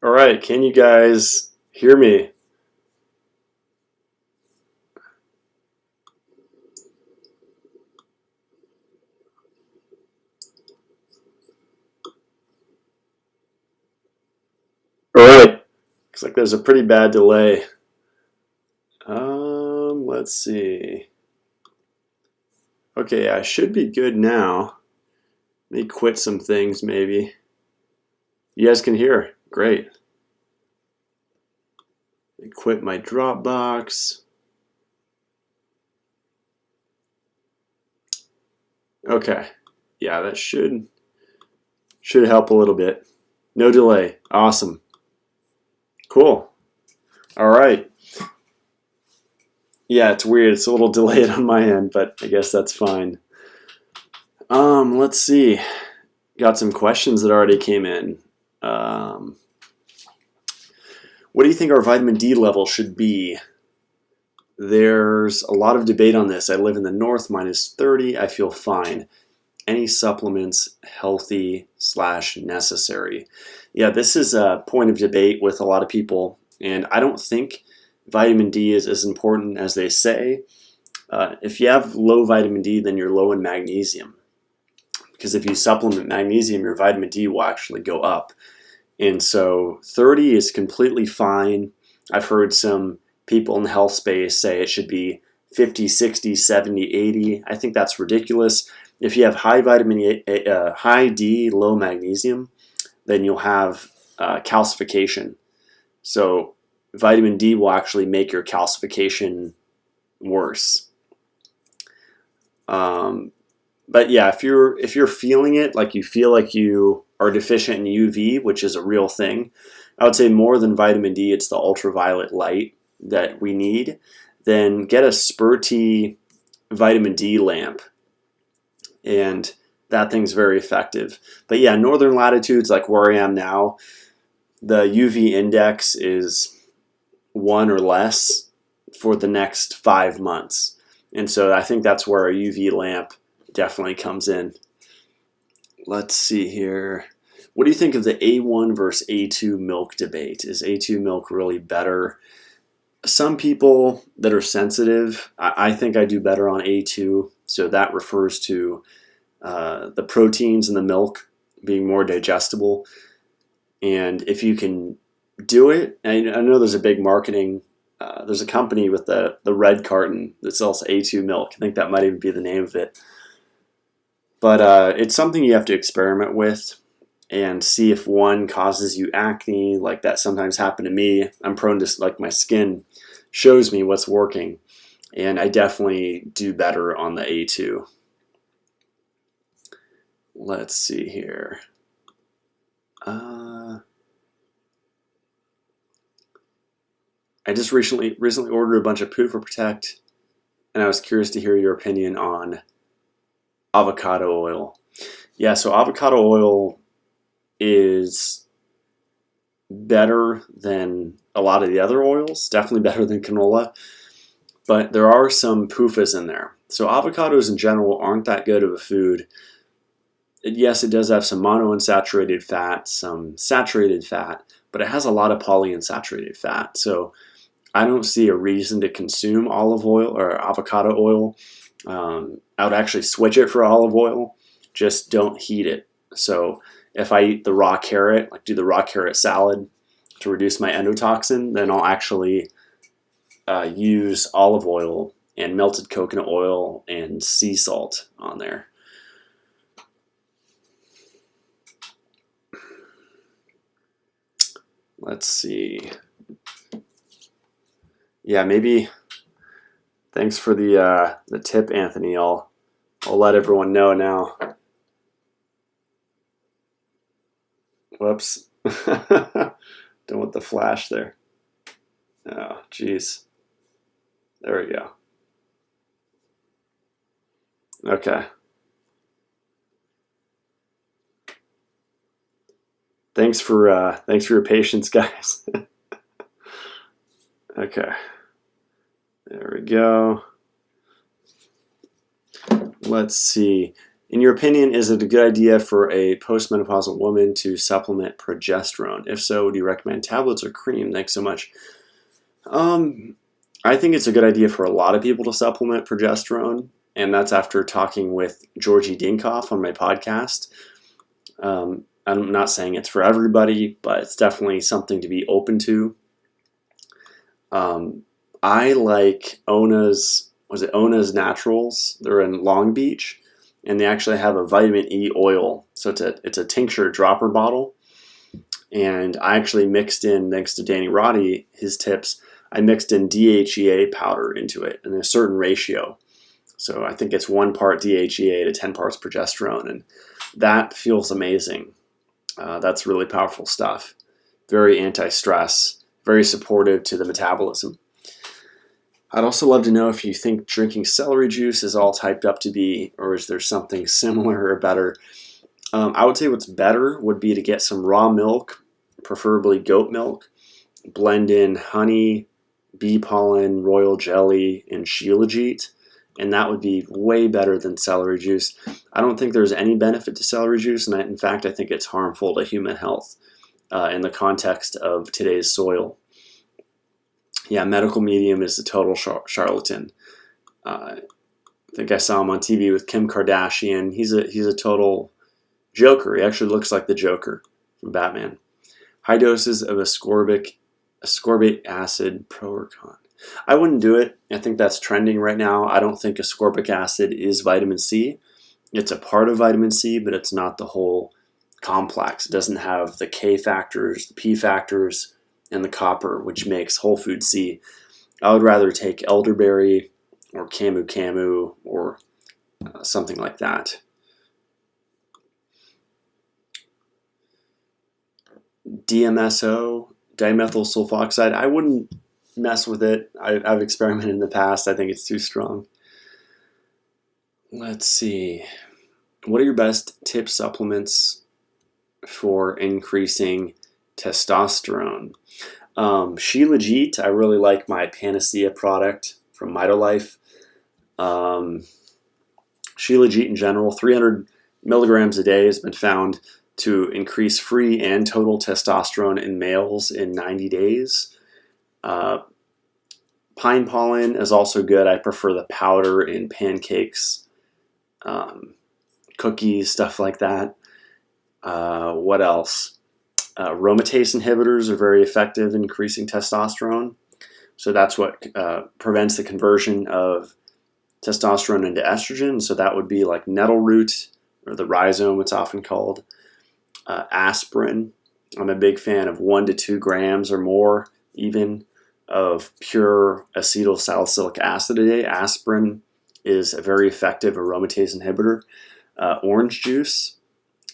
All right, can you guys hear me? All right, looks like there's a pretty bad delay. Let's see. Okay, I should be good now. Let me quit some things maybe. You guys can hear. Great. Let me quit my Dropbox. Okay. Yeah, that should help a little bit. No delay. Awesome. Cool. All right. Yeah, it's weird. It's a little delayed on my end, but I guess that's fine. Let's see. Got some questions that already came in. Um, what do you think our vitamin D level should be? There's a lot of debate on this. I live in the north, minus 30. I feel fine. Any supplements healthy / necessary? Yeah, this is a point of debate with a lot of people, and I don't think vitamin D is as important as they say. If you have low vitamin D, then you're low in magnesium. Because if you supplement magnesium, your vitamin D will actually go up. And so 30 is completely fine. I've heard some people in the health space say it should be 50, 60, 70, 80. I think that's ridiculous. If you have high high D, low magnesium, then you'll have calcification. So vitamin D will actually make your calcification worse. But yeah, if you're feeling it, like you feel like you are deficient in UV, which is a real thing, I would say more than vitamin D, it's the ultraviolet light that we need. Then get a Spurti vitamin D lamp, and that thing's very effective. But yeah, northern latitudes like where I am now, the UV index is 1 or less for the next 5 months. And so I think that's where a UV lamp definitely comes in. Let's see here. What do you think of the A1 versus A2 milk debate? Is A2 milk really better? Some people that are sensitive, I think I do better on A2. So that refers to the proteins in the milk being more digestible. And if you can do it, and I know there's a big marketing, there's a company with the red carton that sells A2 milk. I think that might even be the name of it. But it's something you have to experiment with and see if one causes you acne, like that sometimes happened to me. I'm prone to, like, my skin shows me what's working, and I definitely do better on the A2. Let's see here. I just recently ordered a bunch of Food for Protect, and I was curious to hear your opinion on avocado oil. Yeah, so avocado oil is better than a lot of the other oils, definitely better than canola, but there are some PUFAs in there. So avocados in general aren't that good of a food. Yes, it does have some monounsaturated fat, some saturated fat, but it has a lot of polyunsaturated fat. So I don't see a reason to consume olive oil or avocado oil. I would actually switch it for olive oil. Just don't heat it. So if I eat the raw carrot, like do the raw carrot salad to reduce my endotoxin, then I'll actually use olive oil and melted coconut oil and sea salt on there. Let's see. Yeah, maybe. Thanks for the tip, Anthony. I'll let everyone know now. Whoops. Don't want the flash there. Oh, geez. There we go. Okay. Thanks for your patience, guys. Okay. There we go. Let's see. In your opinion, is it a good idea for a postmenopausal woman to supplement progesterone? If so, would you recommend tablets or cream? Thanks so much. I think it's a good idea for a lot of people to supplement progesterone, and that's after talking with Georgie Dinkoff on my podcast. I'm not saying it's for everybody, but it's definitely something to be open to. I like Ona's, was it Ona's Naturals? They're in Long Beach, and they actually have a vitamin E oil. So it's a tincture dropper bottle. And I actually mixed in, thanks to Danny Roddy, his tips, I mixed in DHEA powder into it in a certain ratio. So I think it's 1 part DHEA to 10 parts progesterone, and that feels amazing. That's really powerful stuff. Very anti-stress, very supportive to the metabolism. I'd also love to know if you think drinking celery juice is all typed up to be, or is there something similar or better? I would say what's better would be to get some raw milk, preferably goat milk, blend in honey, bee pollen, royal jelly, and shilajit, and that would be way better than celery juice. I don't think there's any benefit to celery juice, and in fact, I think it's harmful to human health in the context of today's soil. Yeah, medical medium is a total charlatan. I think I saw him on TV with Kim Kardashian. He's a total joker. He actually looks like the Joker from Batman. High doses of ascorbic acid, pro or con? I wouldn't do it. I think that's trending right now. I don't think ascorbic acid is vitamin C. It's a part of vitamin C, but it's not the whole complex. It doesn't have the K factors, the P factors, and the copper, which makes whole food C. I would rather take elderberry or camu camu or something like that. DMSO, dimethyl sulfoxide, I wouldn't mess with it. I've experimented in the past. I think it's too strong. Let's see. What are your best tip supplements for increasing testosterone? Shilajit, I really like my Panacea product from Mitolife. Shilajit in general, 300 milligrams a day has been found to increase free and total testosterone in males in 90 days. Pine pollen is also good. I prefer the powder in pancakes, cookies, stuff like that. What else? Aromatase inhibitors are very effective in increasing testosterone. So that's what prevents the conversion of testosterone into estrogen. So that would be like nettle root, or the rhizome, it's often called. Aspirin. I'm a big fan of 1 to 2 grams or more, even, of pure acetylsalicylic acid a day. Aspirin is a very effective aromatase inhibitor. Orange juice,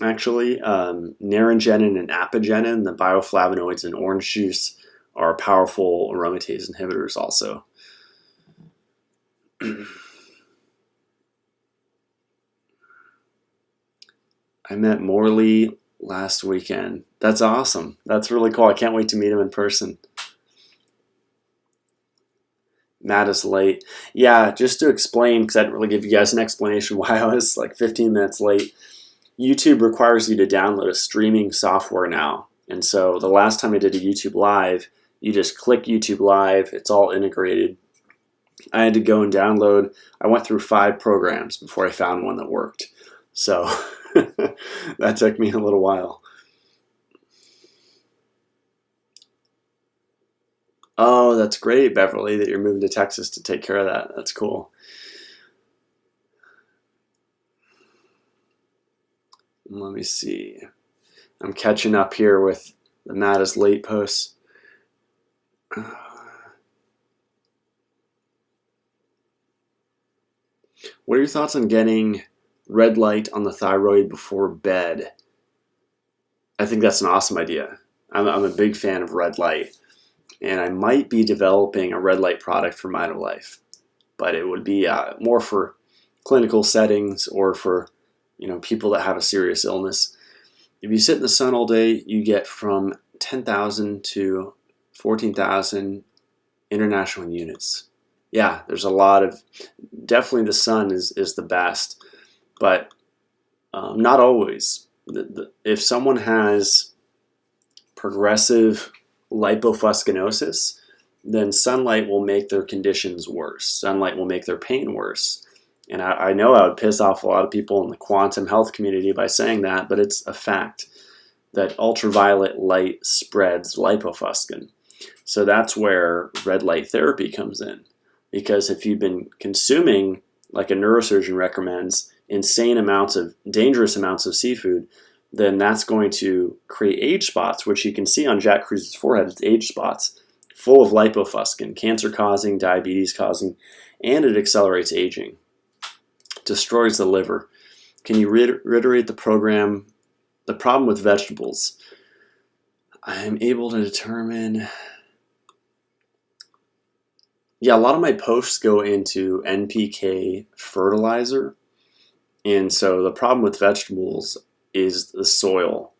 actually, naringenin and apigenin, the bioflavonoids in orange juice, are powerful aromatase inhibitors also. I met Morley last weekend. That's awesome. That's really cool. I can't wait to meet him in person. Matt is late. Yeah, just to explain, because I didn't really give you guys an explanation why I was like 15 minutes late. YouTube requires you to download a streaming software now. And so the last time I did a YouTube Live, you just click YouTube Live. It's all integrated. I had to go and download. I went through 5 programs before I found one that worked. So that took me a little while. Oh, that's great, Beverly, that you're moving to Texas to take care of that. That's cool. Let me see. I'm catching up here with the Matt is late posts. What are your thoughts on getting red light on the thyroid before bed? I think that's an awesome idea. I'm a big fan of red light, and I might be developing a red light product for Mitolife, but it would be more for clinical settings or for people that have a serious illness. If you sit in the sun all day, you get from 10,000 to 14,000 international units. Yeah, there's a lot of, definitely the sun is the best, but Not always. If someone has progressive lipofuscinosis, then sunlight will make their conditions worse. Sunlight will make their pain worse. And I know I would piss off a lot of people in the quantum health community by saying that, but it's a fact that ultraviolet light spreads lipofuscin. So that's where red light therapy comes in. Because if you've been consuming, like a neurosurgeon recommends, dangerous amounts of seafood, then that's going to create age spots, which you can see on Jack Cruz's forehead. It's age spots full of lipofuscin, cancer-causing, diabetes-causing, and it accelerates aging. Destroys the liver. Can you reiterate the problem with vegetables? I am able to determine... Yeah, a lot of my posts go into NPK fertilizer. And so the problem with vegetables is the soil.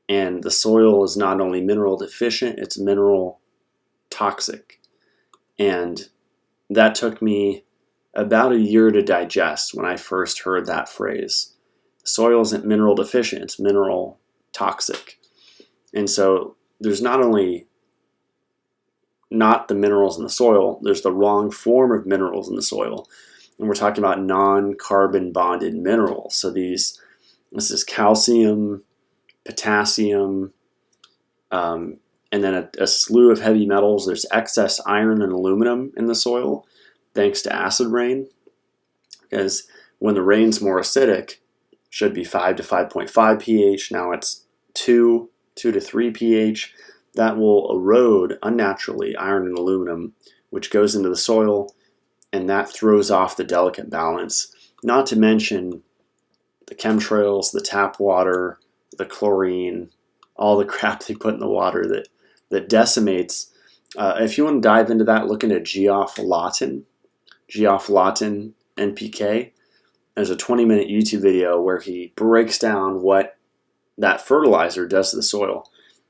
And the soil is not only mineral deficient, it's mineral toxic. And that took me about a year to digest when I first heard that phrase. Soil isn't mineral deficient, it's mineral toxic. And so there's not only not the minerals in the soil, there's the wrong form of minerals in the soil. And we're talking about non-carbon bonded minerals. So this is calcium, potassium, and then a slew of heavy metals. There's excess iron and aluminum in the soil, thanks to acid rain. Because when the rain's more acidic, should be 5 to 5.5 pH. Now it's 2 to 3 pH. That will erode unnaturally iron and aluminum, which goes into the soil, and that throws off the delicate balance. Not to mention the chemtrails, the tap water, the chlorine, all the crap they put in the water that decimates. If you want to dive into that, look into geoff-Lawton NPK. There's a 20-minute YouTube video where he breaks down what that fertilizer does to the soil.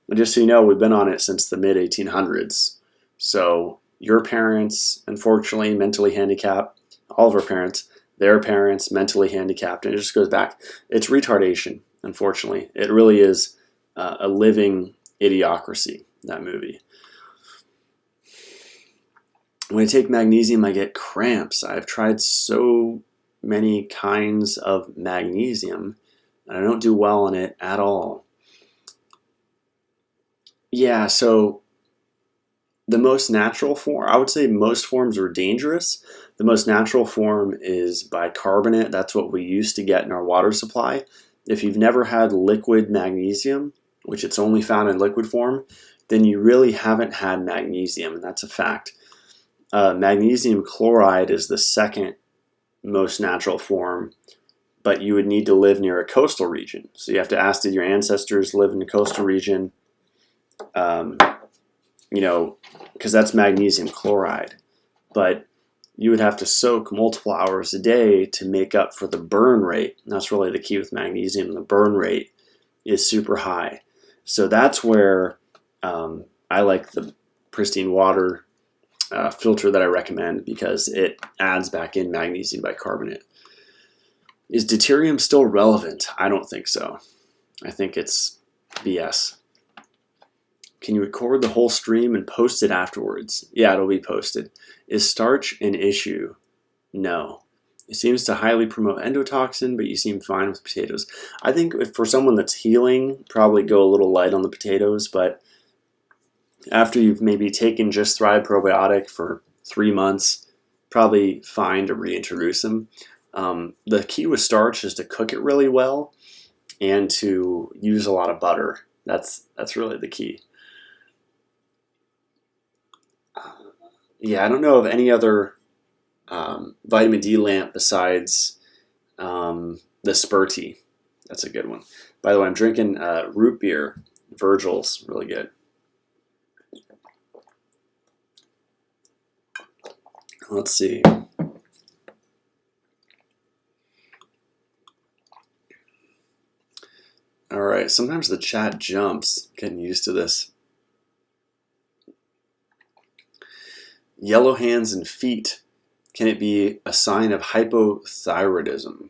And just so you know, we've been on it since the mid-1800s. So your parents, unfortunately, mentally handicapped, all of our parents, their parents, mentally handicapped, and it just goes back. It's retardation, unfortunately. It really is a living idiocracy, that movie. When I take magnesium, I get cramps. I've tried so many kinds of magnesium, and I don't do well on it at all. Yeah, so the most natural form, I would say most forms are dangerous. The most natural form is bicarbonate. That's what we used to get in our water supply. If you've never had liquid magnesium, which it's only found in liquid form, then you really haven't had magnesium, and that's a fact. Magnesium chloride is the second most natural form, but you would need to live near a coastal region. So you have to ask, did your ancestors live in a coastal region? Because that's magnesium chloride. But you would have to soak multiple hours a day to make up for the burn rate. And that's really the key with magnesium. The burn rate is super high. So that's where I like the pristine water filter that I recommend, because it adds back in magnesium bicarbonate. Is deuterium still relevant? I don't think so. I think it's BS. Can you record the whole stream and post it afterwards? Yeah, it'll be posted. Is starch an issue? No. It seems to highly promote endotoxin, but you seem fine with potatoes. I think if for someone that's healing, probably go a little light on the potatoes, but after you've maybe taken Just Thrive probiotic for 3 months, probably fine to reintroduce them. The key with starch is to cook it really well and to use a lot of butter. That's really the key. Yeah, I don't know of any other vitamin D lamp besides the Spurti. That's a good one. By the way, I'm drinking root beer. Virgil's really good. Let's see. All right, sometimes the chat jumps. Getting used to this. Yellow hands and feet. Can it be a sign of hypothyroidism?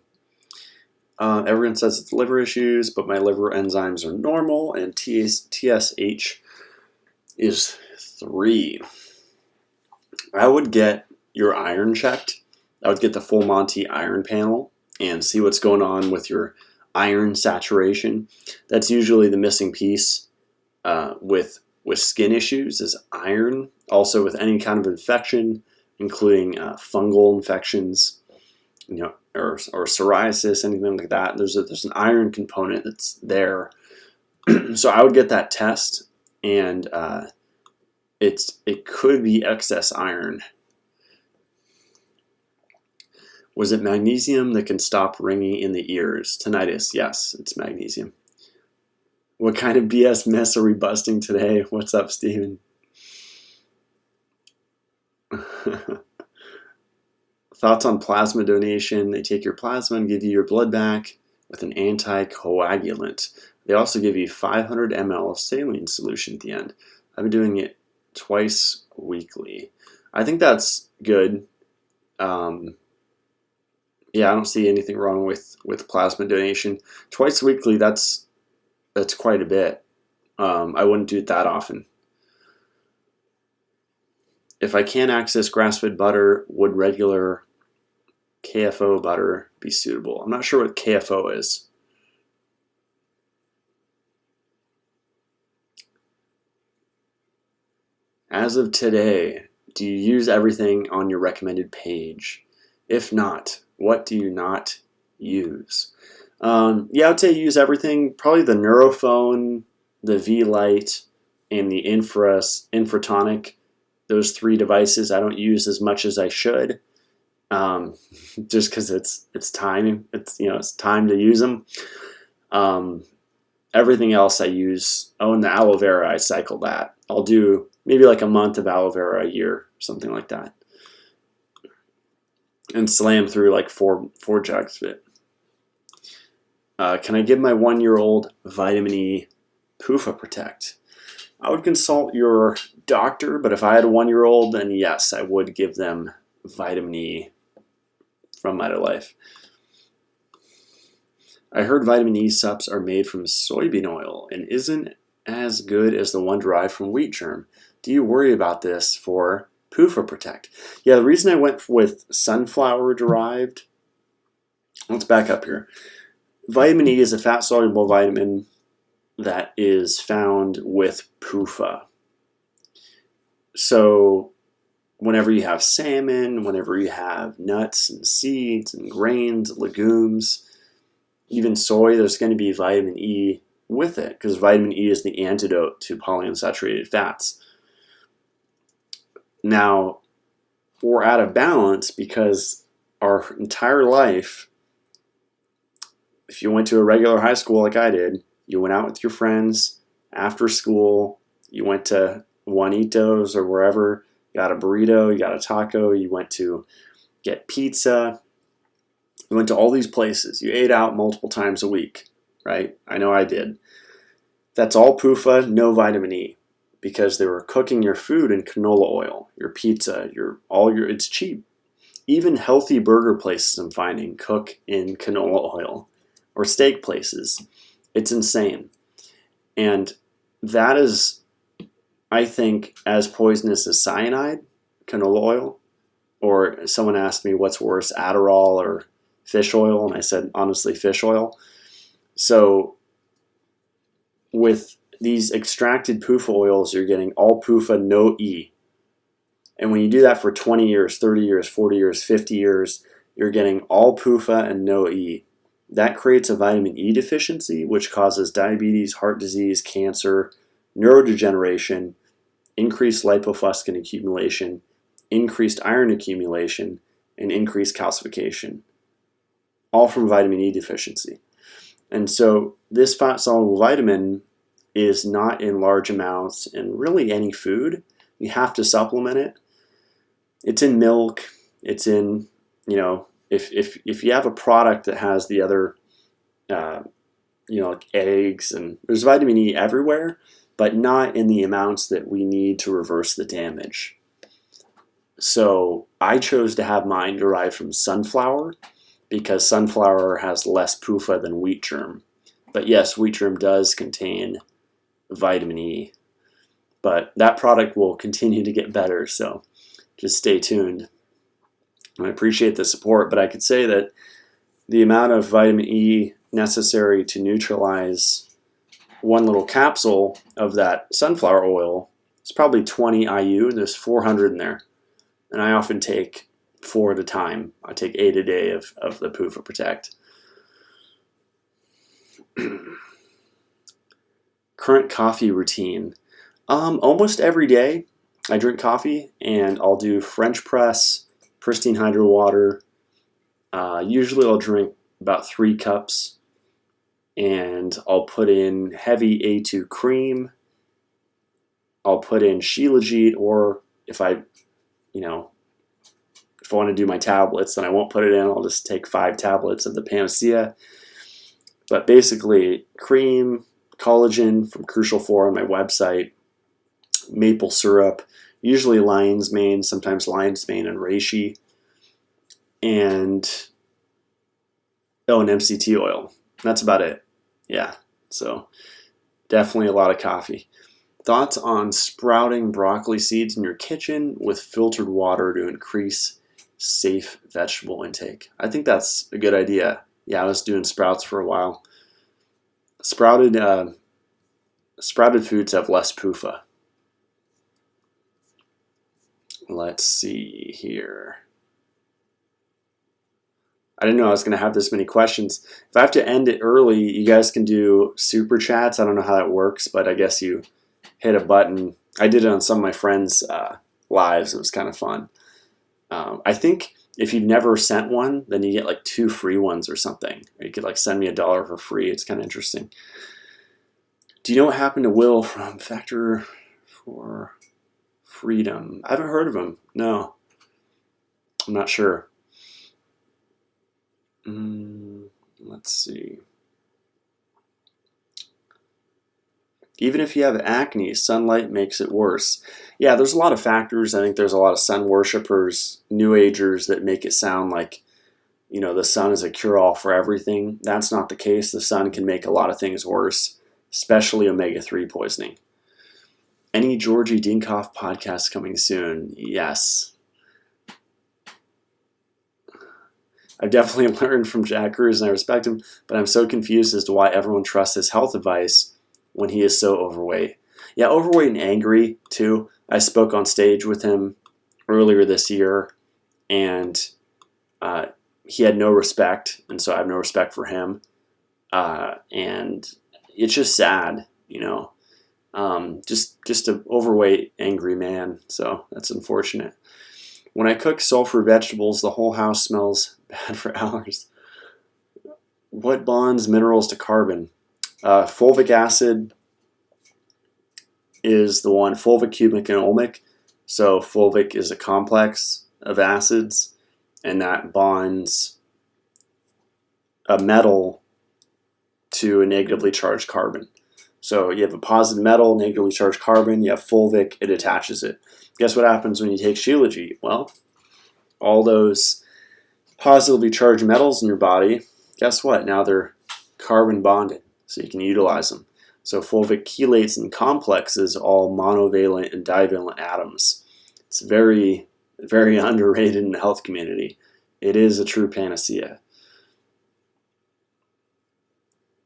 Everyone says it's liver issues, but my liver enzymes are normal, and TSH is 3. I would get your iron checked. I would get the Full Monty iron panel and see what's going on with your iron saturation. That's usually the missing piece with skin issues is iron. Also with any kind of infection, including fungal infections, or psoriasis, anything like that. There's an iron component that's there. So I would get that test, and it could be excess iron. Was it magnesium that can stop ringing in the ears? Tinnitus, yes, it's magnesium. What kind of BS mess are we busting today? What's up, Steven? Thoughts on plasma donation? They take your plasma and give you your blood back with an anticoagulant. They also give you 500 ml of saline solution at the end. I've been doing it twice weekly. I think that's good. Yeah, I don't see anything wrong with plasma donation. Twice weekly, that's quite a bit. I wouldn't do it that often. If I can't access grass-fed butter, would regular KFO butter be suitable? I'm not sure what KFO is. As of today, do you use everything on your recommended page? If not, what do you not use? Yeah, I would say use everything. Probably the Neurophone, the V-Lite, and the Infratonic. Those 3 devices I don't use as much as I should, just because it's time. It's time to use them. Everything else I use. Oh, and the aloe vera, I cycle that. I'll do maybe like a month of aloe vera a year, something like that, and slam through like four jugs of it. Can I give my 1-year-old vitamin E PUFA Protect? I would consult your doctor, but if I had a 1-year-old, then yes, I would give them vitamin E from MitoLife. I heard vitamin E sups are made from soybean oil and isn't as good as the one derived from wheat germ. Do you worry about this for PUFA Protect? Yeah, the reason I went with sunflower derived, let's back up here. Vitamin E is a fat-soluble vitamin that is found with PUFA. So whenever you have salmon, whenever you have nuts and seeds and grains, legumes, even soy, there's going to be vitamin E with it because vitamin E is the antidote to polyunsaturated fats. Now, we're out of balance because our entire life, if you went to a regular high school like I did, you went out with your friends after school, you went to Juanitos or wherever, you got a burrito, you got a taco, you went to get pizza, you went to all these places, you ate out multiple times a week, right? I know I did. That's all PUFA, no vitamin E, because they were cooking your food in canola oil, your pizza, it's cheap. Even healthy burger places I'm finding cook in canola oil, or steak places. It's insane. And that is, I think, as poisonous as cyanide, canola oil. Or someone asked me what's worse, Adderall or fish oil, and I said, honestly, fish oil. So with these extracted PUFA oils, you're getting all PUFA, no E. And when you do that for 20 years, 30 years, 40 years, 50 years, you're getting all PUFA and no E. That creates a vitamin E deficiency, which causes diabetes, heart disease, cancer, neurodegeneration, increased lipofuscin accumulation, increased iron accumulation, and increased calcification, all from vitamin E deficiency. And so this fat-soluble vitamin is not in large amounts in really any food. You have to supplement it. It's in milk. It's in, if you have a product that has the other, like eggs, and there's vitamin E everywhere, but not in the amounts that we need to reverse the damage. So I chose to have mine derived from sunflower, because sunflower has less PUFA than wheat germ. But yes, wheat germ does contain vitamin E. But that product will continue to get better, so just stay tuned. I appreciate the support, but I could say that the amount of vitamin E necessary to neutralize one little capsule of that sunflower oil is probably 20 IU, and there's 400 in there. And I often take 4 at a time. I take 8 a day of the PUFA Protect. Current coffee routine. Almost every day I drink coffee, and I'll do French press, pristine hydro water. Usually I'll drink about 3 cups, and I'll put in heavy A2 cream. I'll put in Shilajit, or if I want to do my tablets, then I won't put it in. I'll just take 5 tablets of the Panacea. But basically, cream, collagen from Crucial 4 on my website, maple syrup, usually lion's mane, sometimes lion's mane and reishi, and an MCT oil. That's about it. Yeah, so definitely a lot of coffee. Thoughts on sprouting broccoli seeds in your kitchen with filtered water to increase safe vegetable intake? I think that's a good idea. Yeah, I was doing sprouts for a while. Sprouted foods have less PUFA. Let's see here. I didn't know I was going to have this many questions. If I have to end it early, you guys can do super chats. I don't know how that works, but I guess you hit a button. I did it on some of my friends' lives. It was kind of fun. I think if you've never sent one, then you get like 2 free ones or something. Or you could like send me $1 for free. It's kind of interesting. Do you know what happened to Will from Factor for Freedom? I haven't heard of him. No. I'm not sure. Let's see. Even if you have acne, sunlight makes it worse. Yeah, there's a lot of factors. I think there's a lot of sun worshipers, New Agers that make it sound like, the sun is a cure-all for everything. That's not the case. The sun can make a lot of things worse, especially omega-3 poisoning. Any Georgie Dinkoff podcasts coming soon? Yes. I've definitely learned from Jack Cruz, and I respect him, but I'm so confused as to why everyone trusts his health advice when he is so overweight. Yeah, overweight and angry, too. I spoke on stage with him earlier this year, and he had no respect, and so I have no respect for him. And it's just sad, just an overweight, angry man, so that's unfortunate. When I cook sulfur vegetables, the whole house smells bad for hours. What bonds minerals to carbon? Fulvic acid is the one, fulvic, cubic, and olmic. So fulvic is a complex of acids, and that bonds a metal to a negatively charged carbon. So you have a positive metal, negatively charged carbon, you have fulvic, it attaches it. Guess what happens when you take Shilajit? Well, all those positively charged metals in your body, guess what? Now they're carbon bonded, so you can utilize them. So fulvic chelates and complexes, all monovalent and divalent atoms. It's very, very underrated in the health community. It is a true panacea.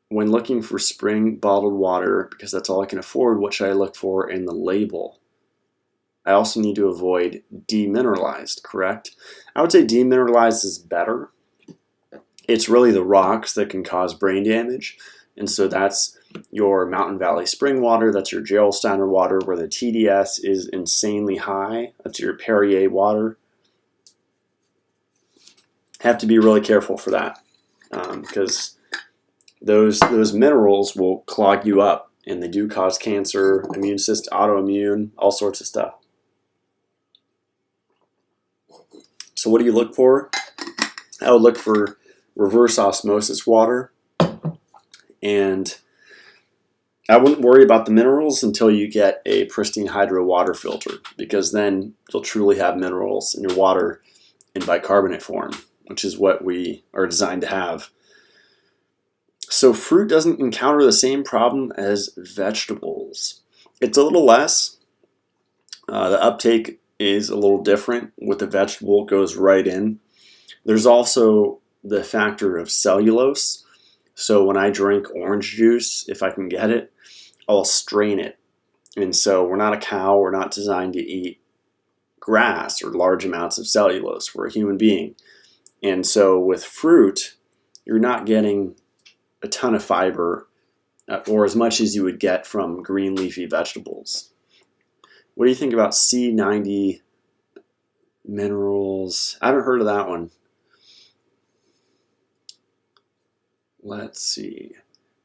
When looking for spring bottled water, because that's all I can afford, what should I look for in the label? I also need to avoid demineralized, correct? I would say demineralized is better. It's really the rocks that can cause brain damage. And so that's your Mountain Valley spring water, that's your Gerolsteiner water where the TDS is insanely high. That's your Perrier water. Have to be really careful for that because those minerals will clog you up, and they do cause cancer, immune system, autoimmune, all sorts of stuff. So what do you look for? I would look for reverse osmosis water, and I wouldn't worry about the minerals until you get a pristine hydro water filter, because then you'll truly have minerals in your water in bicarbonate form. which is what we are designed to have. So fruit doesn't encounter the same problem as vegetables. It's a little less. The uptake is a little different. With the vegetable, it goes right in. There's also the factor of cellulose. So when I drink orange juice, if I can get it, I'll strain it. And so we're not a cow. We're not designed to eat grass or large amounts of cellulose. We're a human being. And so with fruit, you're not getting a ton of fiber or as much as you would get from green leafy vegetables. What do you think about C90 minerals? I haven't heard of that one. Let's see.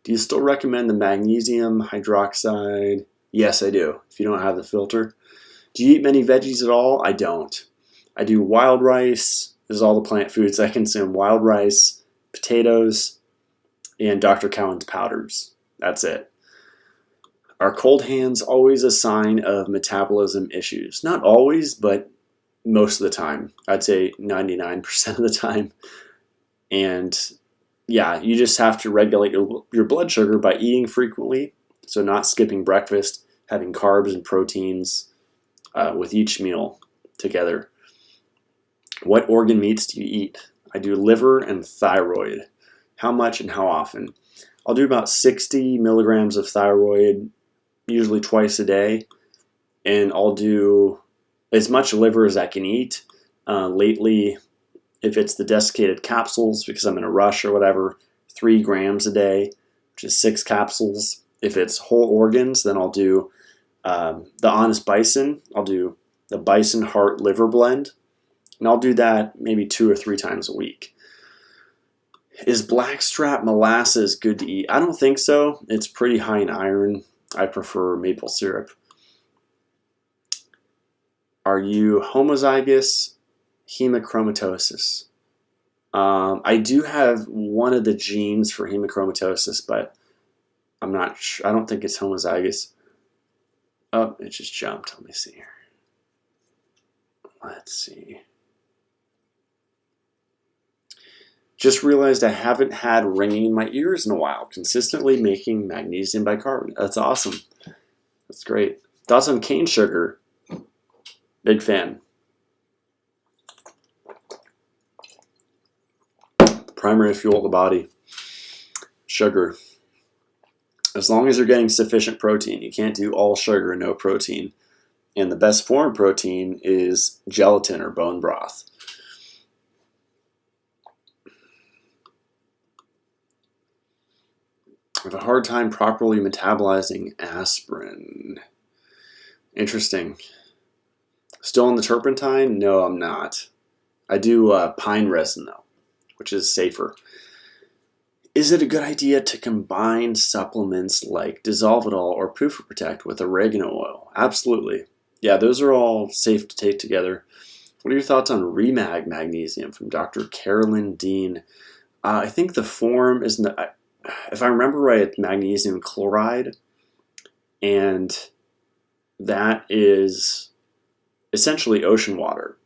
Do you still recommend the magnesium hydroxide? Yes, I do, if you don't have the filter. Do you eat many veggies at all? I don't. I do wild rice. This is all the plant foods I consume. Wild rice, potatoes, and Dr. Cowan's powders. That's it. Are cold hands always a sign of metabolism issues? Not always, but most of the time. I'd say 99% of the time. And yeah, you just have to regulate your blood sugar by eating frequently. So not skipping breakfast, having carbs and proteins with each meal together. What organ meats do you eat? I do liver and thyroid. How much and how often? I'll do about 60 milligrams of thyroid, usually twice a day. And I'll do as much liver as I can eat. Lately, if it's the desiccated capsules, because I'm in a rush or whatever, 3 grams a day, which is 6 capsules. If it's whole organs, then I'll do the Honest Bison. I'll do the Bison Heart Liver Blend. And I'll do that maybe 2 or 3 times a week. Is blackstrap molasses good to eat? I don't think so. It's pretty high in iron. I prefer maple syrup. Are you homozygous hemochromatosis? I do have one of the genes for hemochromatosis, but I'm not sure. I don't think it's homozygous. Oh, it just jumped. Let me see here. Let's see. Just realized I haven't had ringing in my ears in a while. Consistently making magnesium bicarbonate. That's awesome. That's great. Thoughts on cane sugar? Big fan. Primary fuel of the body. Sugar. As long as you're getting sufficient protein. You can't do all sugar and no protein. And the best form of protein is gelatin or bone broth. I have a hard time properly metabolizing aspirin. Interesting. Still on the turpentine? No, I'm not. I do pine resin though, which is safer. Is it a good idea to combine supplements like Dissolvidol or Puffer Protect with oregano oil? Absolutely. Yeah, those are all safe to take together. What are your thoughts on Remag Magnesium from Dr. Carolyn Dean? I think the form is, if I remember right, it's magnesium chloride, and that is essentially ocean water.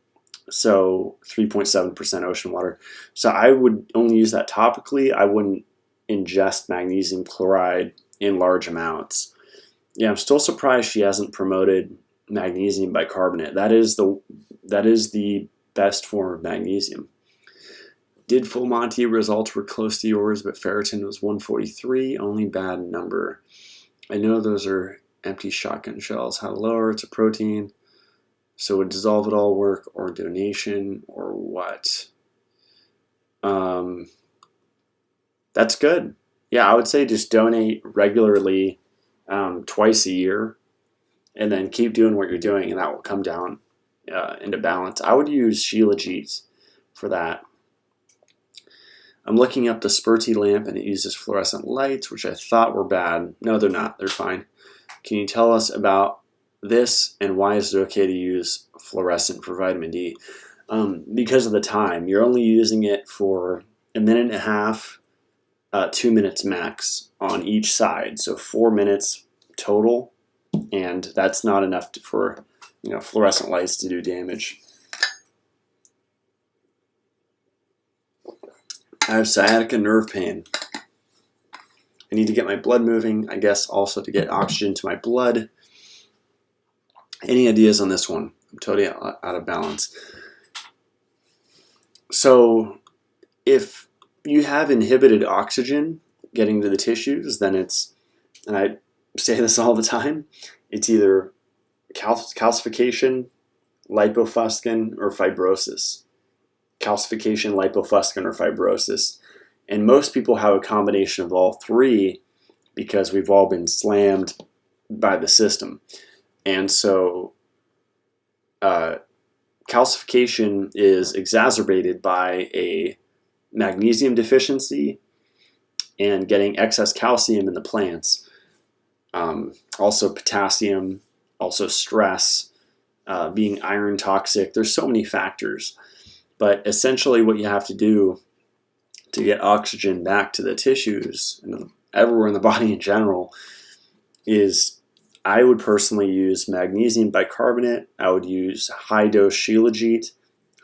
So 3.7% ocean water. So I would only use that topically. I wouldn't ingest magnesium chloride in large amounts. Yeah, I'm still surprised she hasn't promoted magnesium bicarbonate. That is the best form of magnesium. Did Full Monty results were close to yours, but ferritin was 143, only bad number. I know those are empty shotgun shells. How lower? It's a protein. So would Dissolvidol work, or donation, or what? That's good. Yeah, I would say just donate regularly twice a year, and then keep doing what you're doing, and that will come down into balance. I would use Shilajit for that. I'm looking up the Spurti lamp, and it uses fluorescent lights, which I thought were bad. No, they're not. They're fine. Can you tell us about this, and why is it okay to use fluorescent for vitamin D? Because of the time. You're only using it for a minute and a half, 2 minutes max on each side. So 4 minutes total, and that's not enough for fluorescent lights to do damage. I have sciatica nerve pain. I need to get my blood moving, I guess also to get oxygen to my blood. Any ideas on this one? I'm totally out of balance. So if you have inhibited oxygen getting to the tissues, then it's, and I say this all the time, it's either calcification, lipofuscin, or fibrosis. Calcification, lipofuscin, or fibrosis. And most people have a combination of all three because we've all been slammed by the system. And so calcification is exacerbated by a magnesium deficiency and getting excess calcium in the plants. Also potassium, also stress, being iron toxic. There's so many factors. But essentially what you have to do to get oxygen back to the tissues and everywhere in the body in general is, I would personally use magnesium bicarbonate. I would use high-dose Shilajit.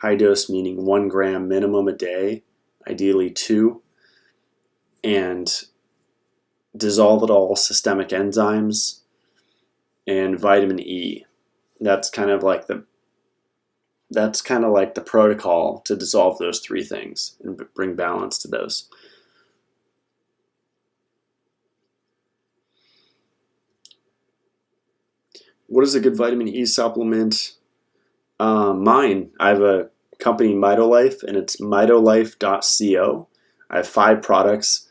High dose meaning 1 gram minimum a day, ideally 2. And dissolve it all systemic enzymes and vitamin E. That's kind of like the protocol to dissolve those three things and bring balance to those. What is a good vitamin E supplement? Mine, I have a company, MitoLife, and it's mitolife.co. I have 5 products,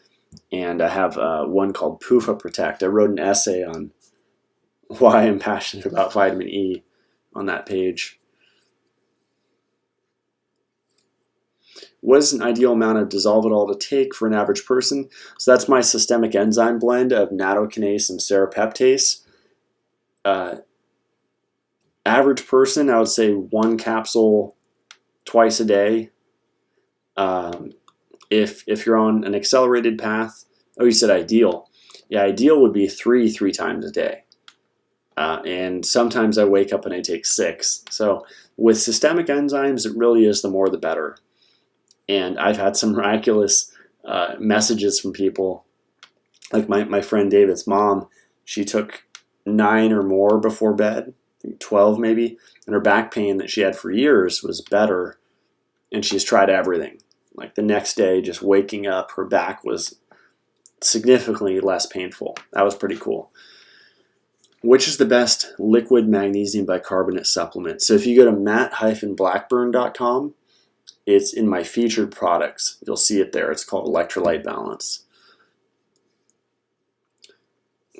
and I have one called PUFA Protect. I wrote an essay on why I'm passionate about vitamin E on that page. What is an ideal amount of dissolvitol to take for an average person? So that's my systemic enzyme blend of nattokinase and serrapeptase. Average person, I would say 1 capsule twice a day. If you're on an accelerated path, oh, you said ideal. Yeah, ideal would be 3 times a day. And sometimes I wake up and I take 6. So with systemic enzymes, it really is the more the better. And I've had some miraculous messages from people. Like my friend David's mom, she took 9 or more before bed, I think 12 maybe, and her back pain that she had for years was better, and she's tried everything. Like the next day, just waking up, her back was significantly less painful. That was pretty cool. Which is the best liquid magnesium bicarbonate supplement? So if you go to matt-blackburn.com, it's in my featured products. You'll see it there. It's called Electrolyte Balance.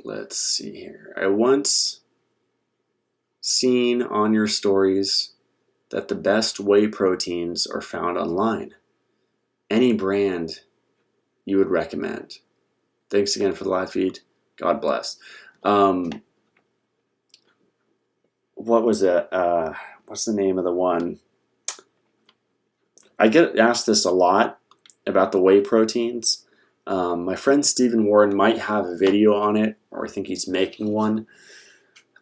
Let's see here. I once seen on your stories that the best whey proteins are found online. Any brand you would recommend? Thanks again for the live feed. God bless. What was it? What's the name of the one? I get asked this a lot about the whey proteins. My friend Stephen Warren might have a video on it, or I think he's making one.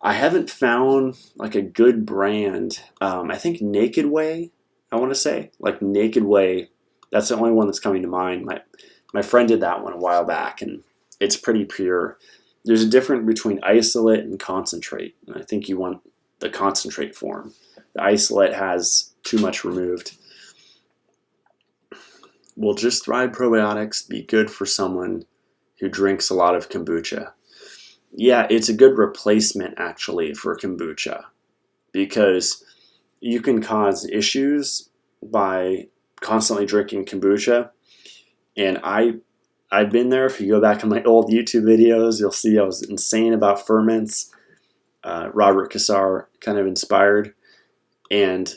I haven't found like a good brand. I think Naked Whey, I want to say. Like Naked Whey, that's the only one that's coming to mind. My friend did that one a while back, and it's pretty pure. There's a difference between isolate and concentrate, and I think you want the concentrate form. The isolate has too much removed. Will Just Thrive probiotics be good for someone who drinks a lot of kombucha? Yeah, it's a good replacement actually for kombucha, because you can cause issues by constantly drinking kombucha. And I've been there. If you go back on my old YouTube videos, you'll see I was insane about ferments. Robert Cassar kind of inspired. And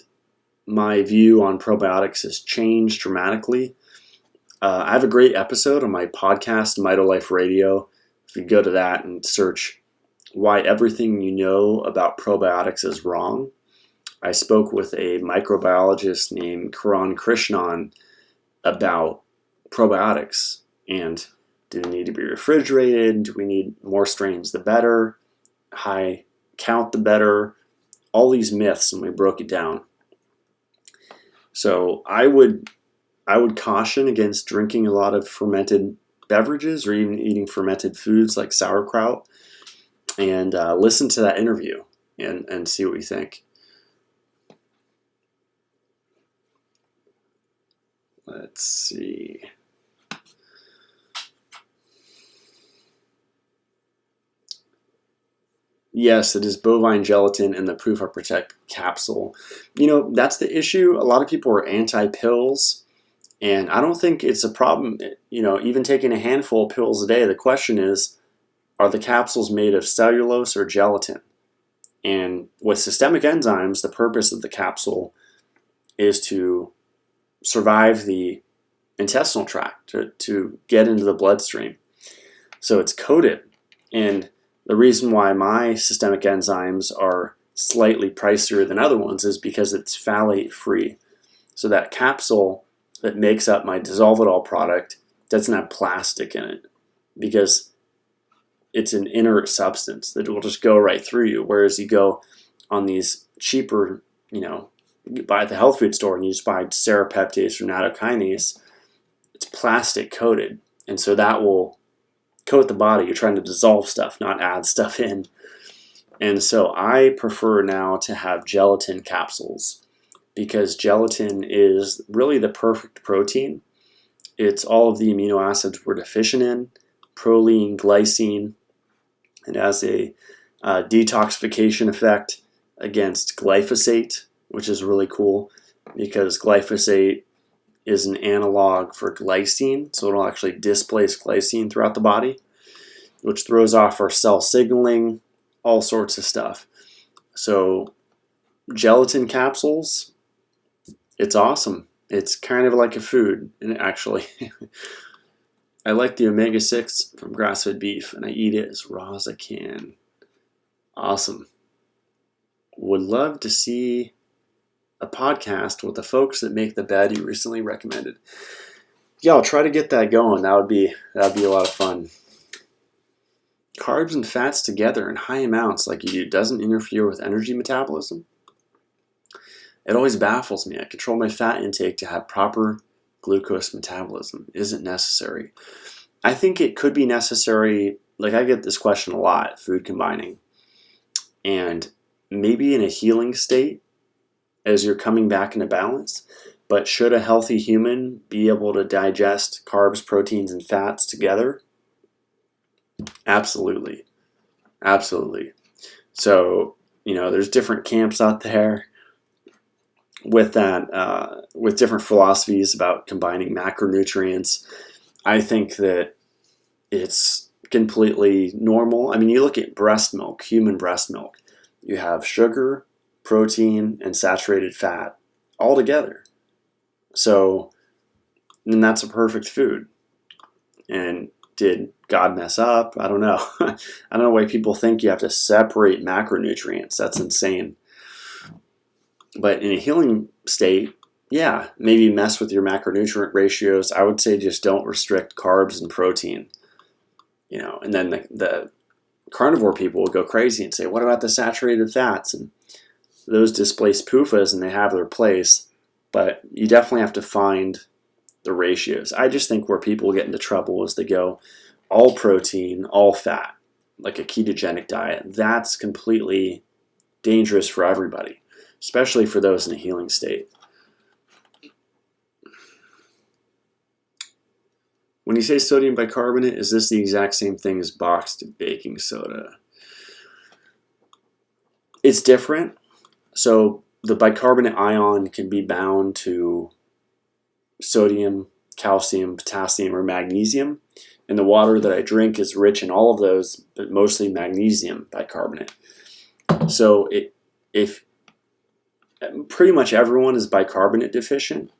my view on probiotics has changed dramatically. I have a great episode on my podcast, MitoLife Radio. If you go to that and search why everything you know about probiotics is wrong, I spoke with a microbiologist named Karan Krishnan about probiotics. And do they need to be refrigerated? Do we need more strains the better? High count the better? All these myths, and we broke it down. So I would I would caution against drinking a lot of fermented beverages or even eating fermented foods like sauerkraut, and listen to that interview and see what you think. Let's see. Yes, it is bovine gelatin in the Proof of Protect capsule. That's the issue. A lot of people are anti-pills, and I don't think it's a problem. Even taking a handful of pills a day, the question is, are the capsules made of cellulose or gelatin? And with systemic enzymes, the purpose of the capsule is to survive the intestinal tract, to get into the bloodstream. So it's coated. And the reason why my systemic enzymes are slightly pricier than other ones is because it's phthalate free. So that capsule that makes up my Dissolve-It-All product doesn't have plastic in it because it's an inert substance that will just go right through you. Whereas you go on these cheaper, you buy at the health food store and you just buy serrapeptase or nattokinase, it's plastic coated. And so that will coat the body. You're trying to dissolve stuff, not add stuff in. And so I prefer now to have gelatin capsules because gelatin is really the perfect protein. It's all of the amino acids we're deficient in, proline, glycine. It has a detoxification effect against glyphosate, which is really cool because glyphosate is an analog for glycine, so it'll actually displace glycine throughout the body, which throws off our cell signaling, all sorts of stuff. So gelatin capsules, it's awesome. It's kind of like a food, and actually, I like the omega-6 from grass-fed beef, and I eat it as raw as I can. Awesome. Would love to see a podcast with the folks that make the bed you recently recommended. Yeah, I'll try to get that going. That'd be a lot of fun. Carbs and fats together in high amounts like you do doesn't interfere with energy metabolism. It always baffles me. I control my fat intake to have proper glucose metabolism. Isn't necessary. I think it could be necessary. Like, I get this question a lot, food combining. And maybe in a healing state as you're coming back into balance. But should a healthy human be able to digest carbs, proteins, and fats together? Absolutely. Absolutely. So, there's different camps out there with that, with different philosophies about combining macronutrients. I think that it's completely normal. I mean, you look at breast milk, human breast milk. You have sugar, protein, and saturated fat all together. So, then that's a perfect food. And did God mess up? I don't know. I don't know why people think you have to separate macronutrients. That's insane. But in a healing state, yeah, maybe mess with your macronutrient ratios. I would say just don't restrict carbs and protein. And then the carnivore people will go crazy and say, what about the saturated fats? And those displace PUFAs and they have their place. But you definitely have to find the ratios. I just think where people get into trouble is they go all protein, all fat, like a ketogenic diet. That's completely dangerous for everybody, especially for those in a healing state. When you say sodium bicarbonate, is this the exact same thing as boxed baking soda? It's different. So the bicarbonate ion can be bound to sodium, calcium, potassium, or magnesium. And the water that I drink is rich in all of those, but mostly magnesium bicarbonate. So if pretty much everyone is bicarbonate deficient,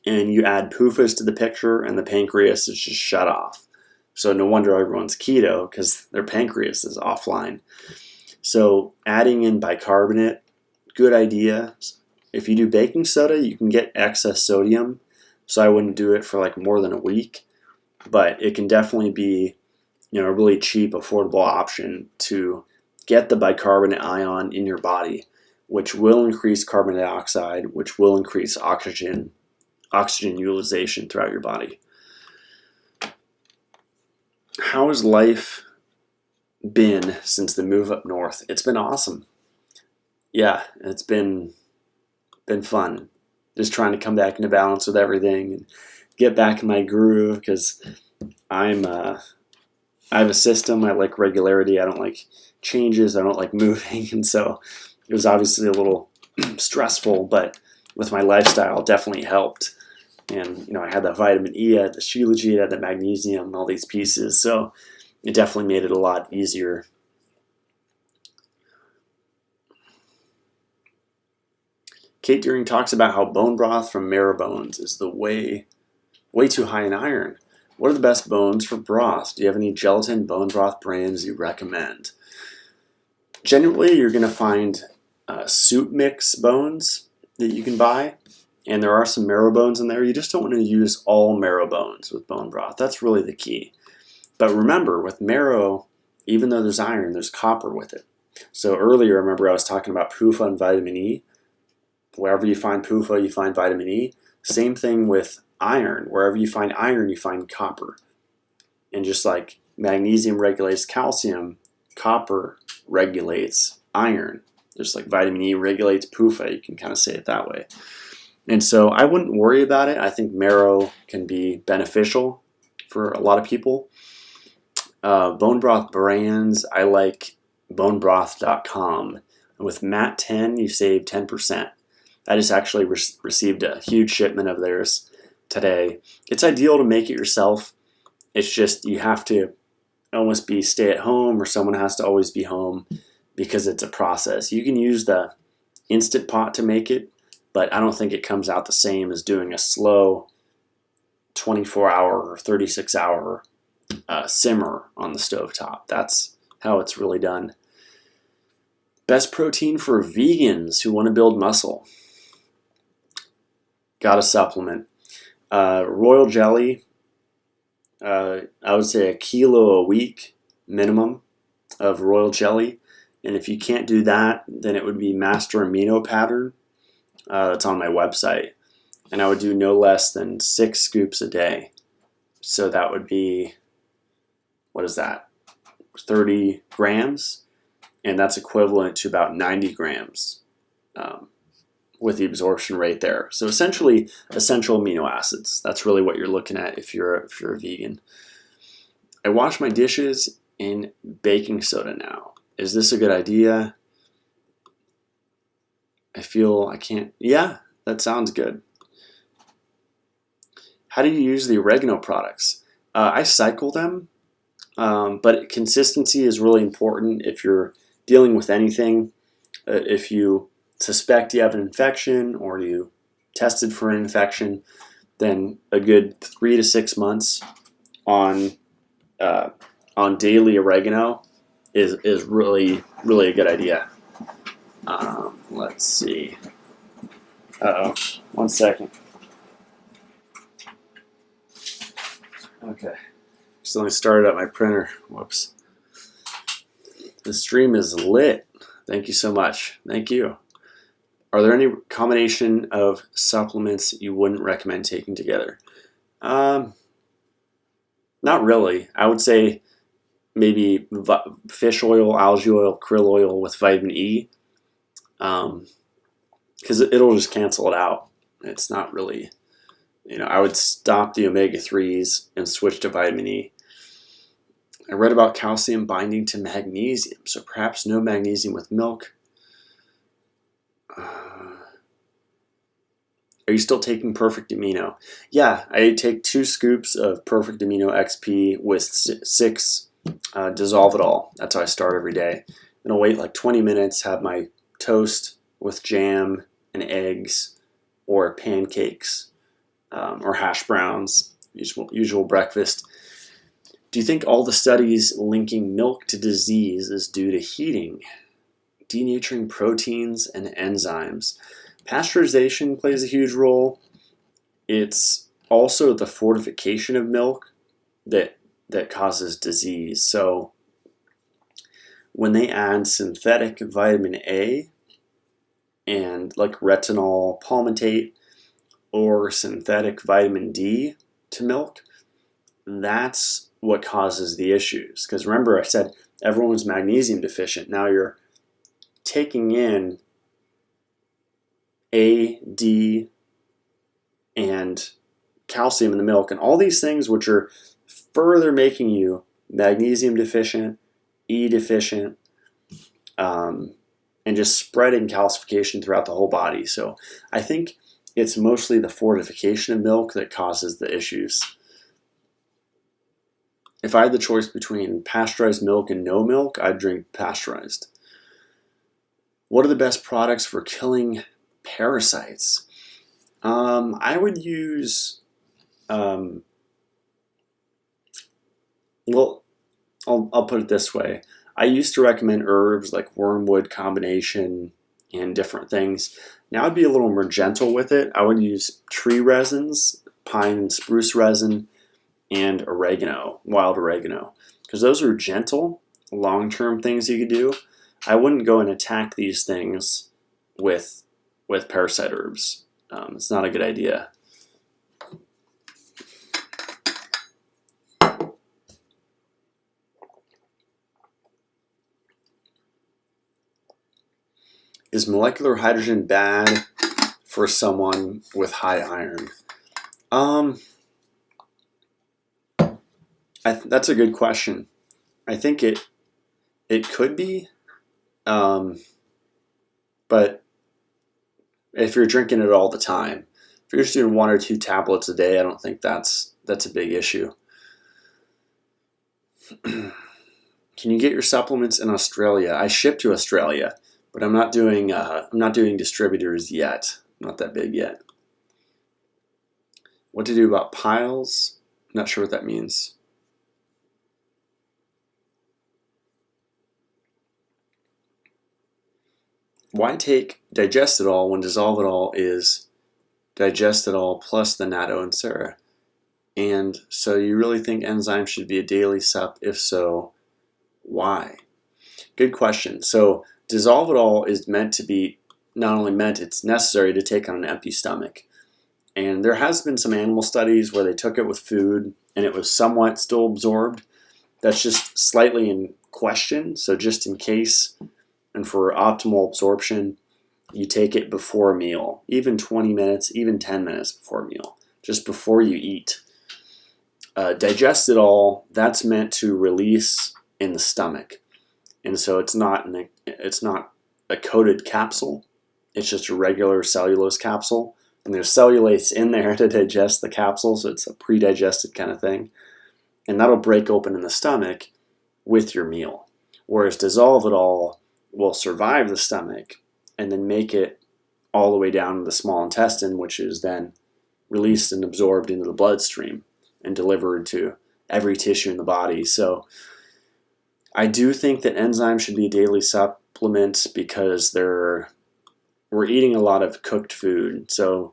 and you add PUFAs to the picture, and the pancreas is just shut off. So no wonder everyone's keto, because their pancreas is offline. So adding in bicarbonate, good idea. If you do baking soda, you can get excess sodium, so I wouldn't do it for like more than a week. But it can definitely be, a really cheap, affordable option to get the bicarbonate ion in your body, which will increase carbon dioxide, which will increase oxygen oxygen utilization throughout your body. How has life been since the move up north? It's been awesome. Yeah, it's been fun. Just trying to come back into balance with everything and get back in my groove, because I have a system. I like regularity. I don't like changes. I don't like moving, and so it was obviously a little stressful, but with my lifestyle, it definitely helped. And I had the vitamin E, I had the shilajit, I had the magnesium, and all these pieces, so it definitely made it a lot easier. Kate Deering talks about how bone broth from marrow bones is the way too high in iron. What are the best bones for broth? Do you have any gelatin bone broth brands you recommend? Generally, you're going to find soup mix bones that you can buy, and there are some marrow bones in there. You just don't want to use all marrow bones with bone broth. That's really the key. But remember, with marrow, even though there's iron, there's copper with it. So earlier, remember I was talking about PUFA and vitamin E. Wherever you find PUFA, you find vitamin E. Same thing with iron. Wherever you find iron, you find copper. And just like magnesium regulates calcium, copper regulates iron. Just like vitamin E regulates PUFA, you can kind of say it that way. And so I wouldn't worry about it. I think marrow can be beneficial for a lot of people. Bone broth brands, I like bonebroth.com. And with Matt 10, you save 10%. I just actually received a huge shipment of theirs today. It's ideal to make it yourself. It's just you have to almost be stay at home, or someone has to always be home, because it's a process. You can use the Instant Pot to make it, but I don't think it comes out the same as doing a slow 24-hour or 36-hour simmer on the stovetop. That's how it's really done. Best protein for vegans who want to build muscle. Got a supplement. Royal jelly, I would say a kilo a week minimum of royal jelly. And if you can't do that, then it would be Master Amino Pattern. That's on my website. And I would do no less than 6 scoops a day. So that would be, what is that? 30 grams. And that's equivalent to about 90 grams with the absorption rate there. So essentially, essential amino acids. That's really what you're looking at if you're a vegan. I wash my dishes in baking soda now. Is this a good idea? I feel I can't. Yeah, that sounds good. How do you use the oregano products? I cycle them, but consistency is really important if you're dealing with anything. If you suspect you have an infection or you tested for an infection, then a good 3 to 6 months on daily oregano is really, really a good idea. Let's see. Uh-oh. 1 second. Okay. Just only started up my printer. Whoops. The stream is lit. Thank you so much. Thank you. Are there any combination of supplements you wouldn't recommend taking together? Not really. I would say maybe fish oil, algae oil, krill oil with vitamin E, because it'll just cancel it out. It's not really, I would stop the omega-3s and switch to vitamin E. I read about calcium binding to magnesium, so perhaps no magnesium with milk. Are you still taking Perfect Amino? Yeah, I take 2 scoops of Perfect Amino XP with 6 dissolve it all. That's how I start every day. Then I'll wait like 20 minutes, have my toast with jam and eggs, or pancakes, or hash browns, usual breakfast. Do you think all the studies linking milk to disease is due to heating, denaturing proteins, and enzymes? Pasteurization plays a huge role. It's also the fortification of milk that causes disease. So when they add synthetic vitamin A and like retinol palmitate, or synthetic vitamin D to milk, that's what causes the issues. Because remember, I said everyone's magnesium deficient. Now you're taking in A, D, and calcium in the milk, and all these things which are further making you magnesium deficient, E deficient, and just spreading calcification throughout the whole body. So I think it's mostly the fortification of milk that causes the issues. If I had the choice between pasteurized milk and no milk, I'd drink pasteurized. What are the best products for killing parasites? I would use, well, I'll put it this way. I used to recommend herbs like wormwood combination and different things. Now I'd be a little more gentle with it. I would use tree resins, pine and spruce resin, and oregano, wild oregano, because those are gentle, long-term things you could do. I wouldn't go and attack these things with parasite herbs. It's not a good idea. Is molecular hydrogen bad for someone with high iron? That's a good question. I think it could be, but if you're drinking it all the time, if you're just doing 1 or 2 tablets a day, I don't think that's a big issue. Can you get your supplements in Australia? I ship to Australia, but I'm not doing distributors yet. I'm not that big yet. What to do about piles? Not sure what that means. Why take digestitol when dissolvedol is digestitol plus the natto and sera? And so you really think enzymes should be a daily sup? If so, why? Good question. So dissolvedol is meant to be, not only meant, it's necessary to take on an empty stomach. And there has been some animal studies where they took it with food and it was somewhat still absorbed. That's just slightly in question. So just in case, and for optimal absorption, you take it before a meal, even 20 minutes, even 10 minutes before a meal, just before you eat. Digestitol, that's meant to release in the stomach. And so it's not a coated capsule. It's just a regular cellulose capsule. And there's cellulase in there to digest the capsule, so it's a pre-digested kind of thing. And that'll break open in the stomach with your meal. Whereas dissolvedol will survive the stomach and then make it all the way down to the small intestine, which is then released and absorbed into the bloodstream and delivered to every tissue in the body. So I do think that enzymes should be a daily supplement because we're eating a lot of cooked food. So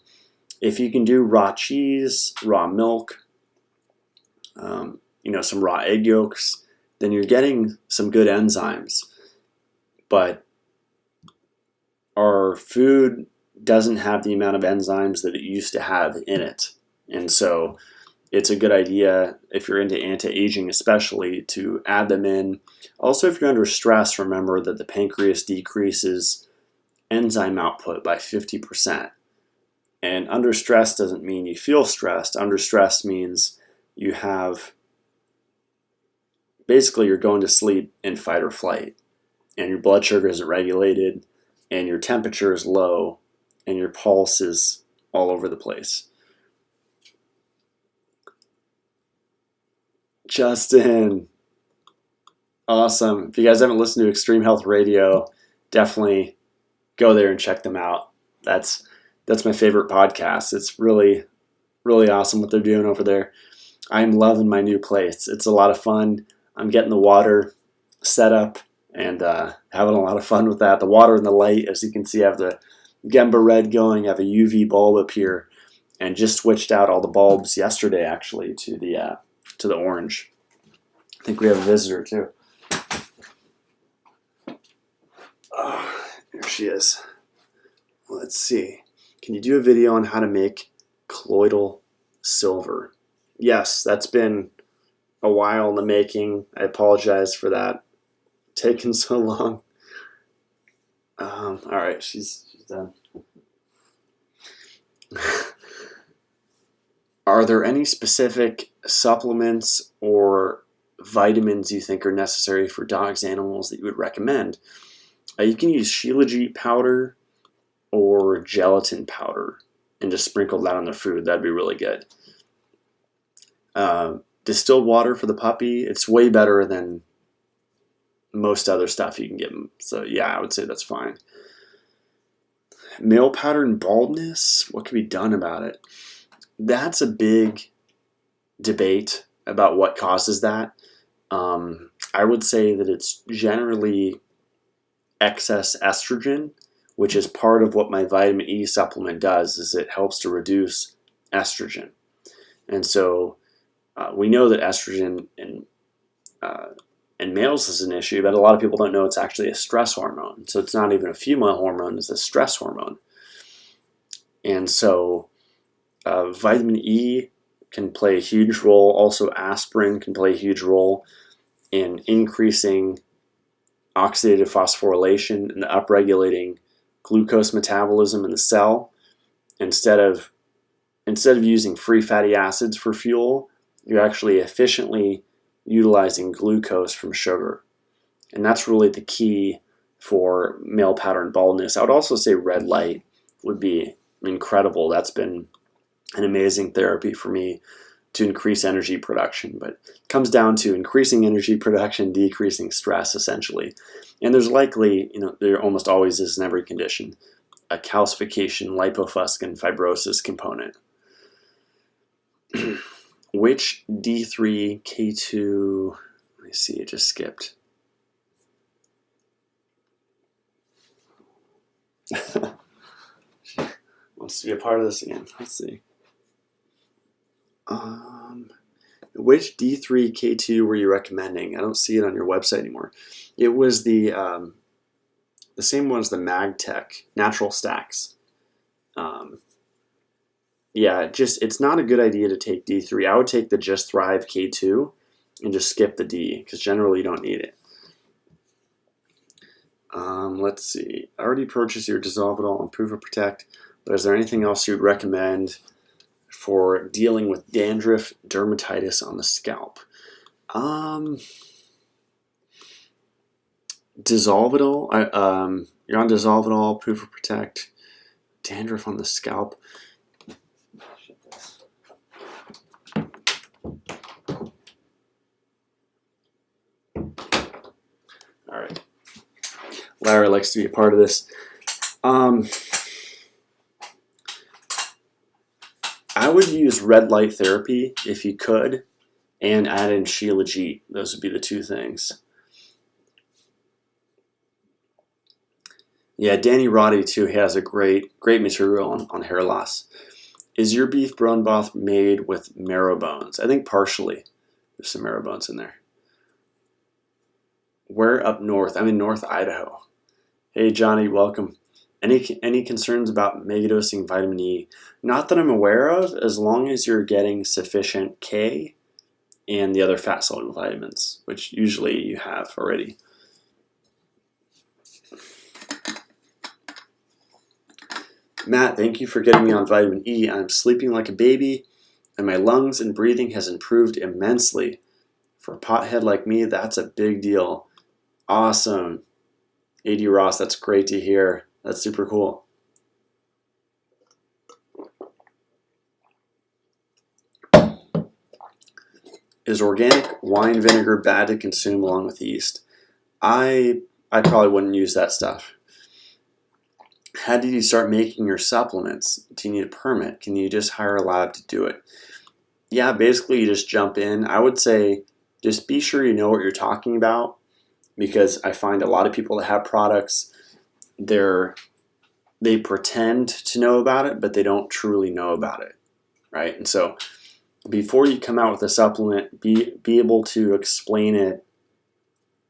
if you can do raw cheese, raw milk, some raw egg yolks, then you're getting some good enzymes. But our food doesn't have the amount of enzymes that it used to have in it. And so it's a good idea, if you're into anti-aging especially, to add them in. Also, if you're under stress, remember that the pancreas decreases enzyme output by 50%. And under stress doesn't mean you feel stressed. Under stress means you have, basically you're going to sleep in fight or flight, and your blood sugar isn't regulated, and your temperature is low, and your pulse is all over the place. Justin, awesome. If you guys haven't listened to Extreme Health Radio, definitely go there and check them out. That's my favorite podcast. It's really, really awesome what they're doing over there. I'm loving my new place. It's a lot of fun. I'm getting the water set up and having a lot of fun with that. The water and the light, as you can see, I have the Gemba red going. I have a UV bulb up here, and just switched out all the bulbs yesterday, actually, to the orange. I think we have a visitor too. Oh, there she is. Let's see. Can you do a video on how to make colloidal silver. Yes, that's been a while in the making. I apologize for that taking so long. All right, she's done. Are there any specific supplements or vitamins you think are necessary for dogs, animals that you would recommend? You can use Shilajit powder or gelatin powder and just sprinkle that on their food. That'd be really good. Distilled water for the puppy, it's way better than most other stuff you can give them. So yeah, I would say that's fine. Male pattern baldness, what can be done about it? That's a big debate about what causes that. I would say that it's generally excess estrogen, which is part of what my vitamin E supplement does, is it helps to reduce estrogen. And so we know that estrogen in males is an issue, but a lot of people don't know it's actually a stress hormone. So it's not even a female hormone, it's a stress hormone. And so vitamin E can play a huge role. Also, aspirin can play a huge role in increasing oxidative phosphorylation and upregulating glucose metabolism in the cell. Instead of using free fatty acids for fuel, you're actually efficiently utilizing glucose from sugar. And that's really the key for male pattern baldness. I would also say red light would be incredible. That's been an amazing therapy for me to increase energy production, but it comes down to increasing energy production, decreasing stress essentially. And there's likely, there almost always is in every condition, a calcification, lipofuscin, fibrosis component. Which D3, K2, let me see, it just skipped. She wants to be a part of this again. Let's see. Which D3, K2 were you recommending? I don't see it on your website anymore. It was the same one as the MagTech Natural Stacks. Yeah, it's not a good idea to take D3. I would take the Just Thrive K2 and just skip the D, because generally you don't need it. Let's see. I already purchased your Dissolve It All Improve and Protect, but is there anything else you'd recommend for dealing with dandruff, dermatitis on the scalp? Dissolve It All. You're on Dissolve It All, Improve and Protect, dandruff on the scalp. All right. Larry likes to be a part of this. I would use red light therapy if you could, and add in Shilajit. Those would be the two things. Yeah, Danny Roddy too has a great material on hair loss. Is your beef bone broth made with marrow bones? I think partially. There's some marrow bones in there. Where up north? I'm in North Idaho. Hey Johnny, welcome. Any concerns about megadosing vitamin E? Not that I'm aware of, as long as you're getting sufficient K and the other fat soluble vitamins, which usually you have already. Matt, thank you for getting me on vitamin E. I'm sleeping like a baby, and my lungs and breathing has improved immensely. For a pothead like me, that's a big deal. Awesome. AD Ross, that's great to hear. That's super cool. Is organic wine vinegar bad to consume along with yeast? I probably wouldn't use that stuff. How did you start making your supplements? Do you need a permit? Can you just hire a lab to do it? Yeah, basically you just jump in. I would say just be sure you know what you're talking about, because I find a lot of people that have products, they pretend to know about it, but they don't truly know about it, right? And so before you come out with a supplement, be able to explain it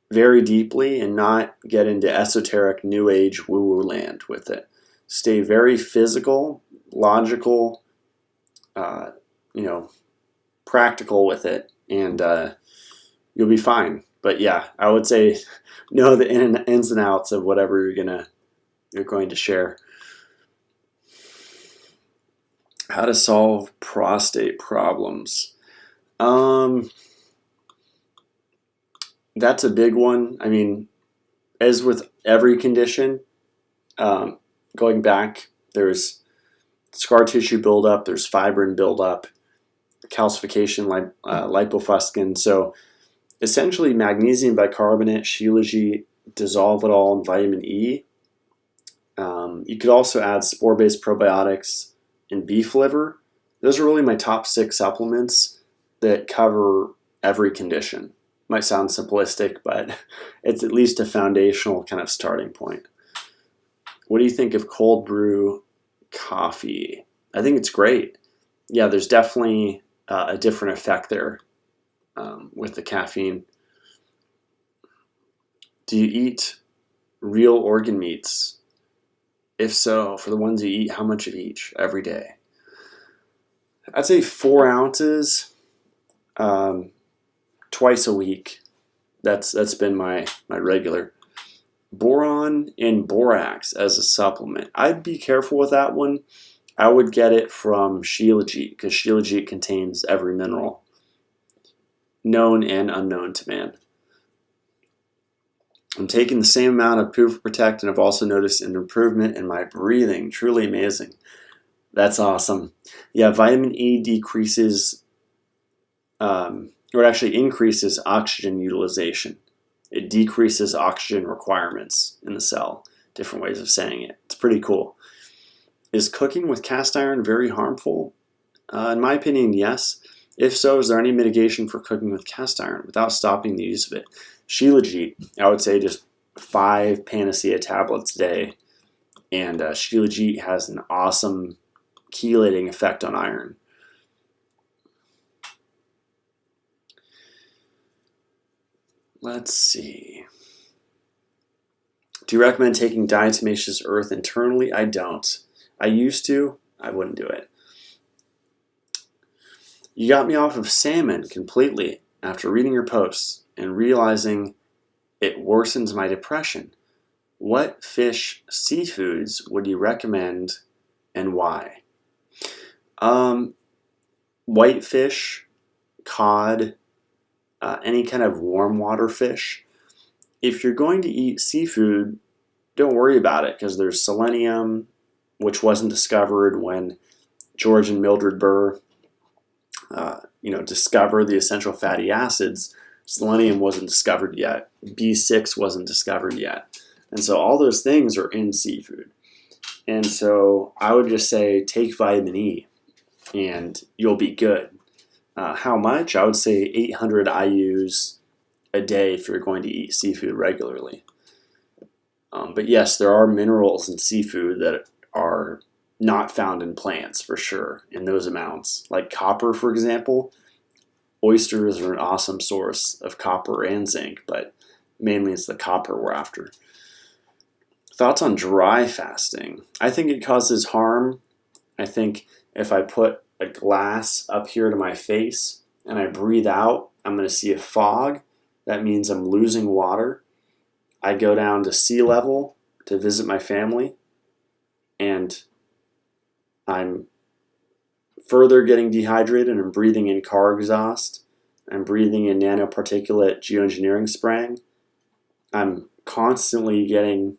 very deeply and not get into esoteric new age woo-woo land with it. Stay very physical, logical, uh, you know, practical with it, and you'll be fine. But yeah, I would say know the ins and outs of whatever you're going to share. How to solve prostate problems. Um, that's a big one. I mean, as with every condition, um, going back, there's scar tissue buildup, there's fibrin buildup, calcification, lipofuscin. So essentially, magnesium bicarbonate, Shilajit, dissolve it all in vitamin E. You could also add spore-based probiotics and beef liver. Those are really my top 6 supplements that cover every condition. Might sound simplistic, but it's at least a foundational kind of starting point. What do you think of cold brew coffee? I think it's great. Yeah, there's definitely a different effect there with the caffeine. Do you eat real organ meats? If so, for the ones you eat, how much of each every day? I'd say 4 ounces twice a week. That's been my regular. Boron and borax as a supplement. I'd be careful with that one. I would get it from Shilajit because Shilajit contains every mineral known and unknown to man. I'm taking the same amount of Proof Protect, and I've also noticed an improvement in my breathing. Truly amazing. That's awesome. Yeah, vitamin E decreases, or it actually increases oxygen utilization. It decreases oxygen requirements in the cell. Different ways of saying it. It's pretty cool. Is cooking with cast iron very harmful? In my opinion, yes. If so, is there any mitigation for cooking with cast iron without stopping the use of it? Shilajit, I would say just 5 Panacea tablets a day. And Shilajit has an awesome chelating effect on iron. Let's see. Do you recommend taking diatomaceous earth internally? I don't. I used to. I wouldn't do it. You got me off of salmon completely after reading your posts and realizing it worsens my depression. What fish seafoods would you recommend and why? Whitefish, cod, any kind of warm water fish. If you're going to eat seafood, don't worry about it because there's selenium, which wasn't discovered when George and Mildred Burr discovered the essential fatty acids. Selenium wasn't discovered yet. B6 wasn't discovered yet. And so all those things are in seafood. And so I would just say take vitamin E and you'll be good. How much? I would say 800 IUs a day if you're going to eat seafood regularly. But yes, there are minerals in seafood that are not found in plants for sure in those amounts. Like copper, for example. Oysters are an awesome source of copper and zinc, but mainly it's the copper we're after. Thoughts on dry fasting? I think it causes harm. I think if I put a glass up here to my face and I breathe out, I'm going to see a fog. That means I'm losing water. I go down to sea level to visit my family, and I'm further getting dehydrated and I'm breathing in car exhaust. I'm breathing in nanoparticulate geoengineering spraying. I'm constantly getting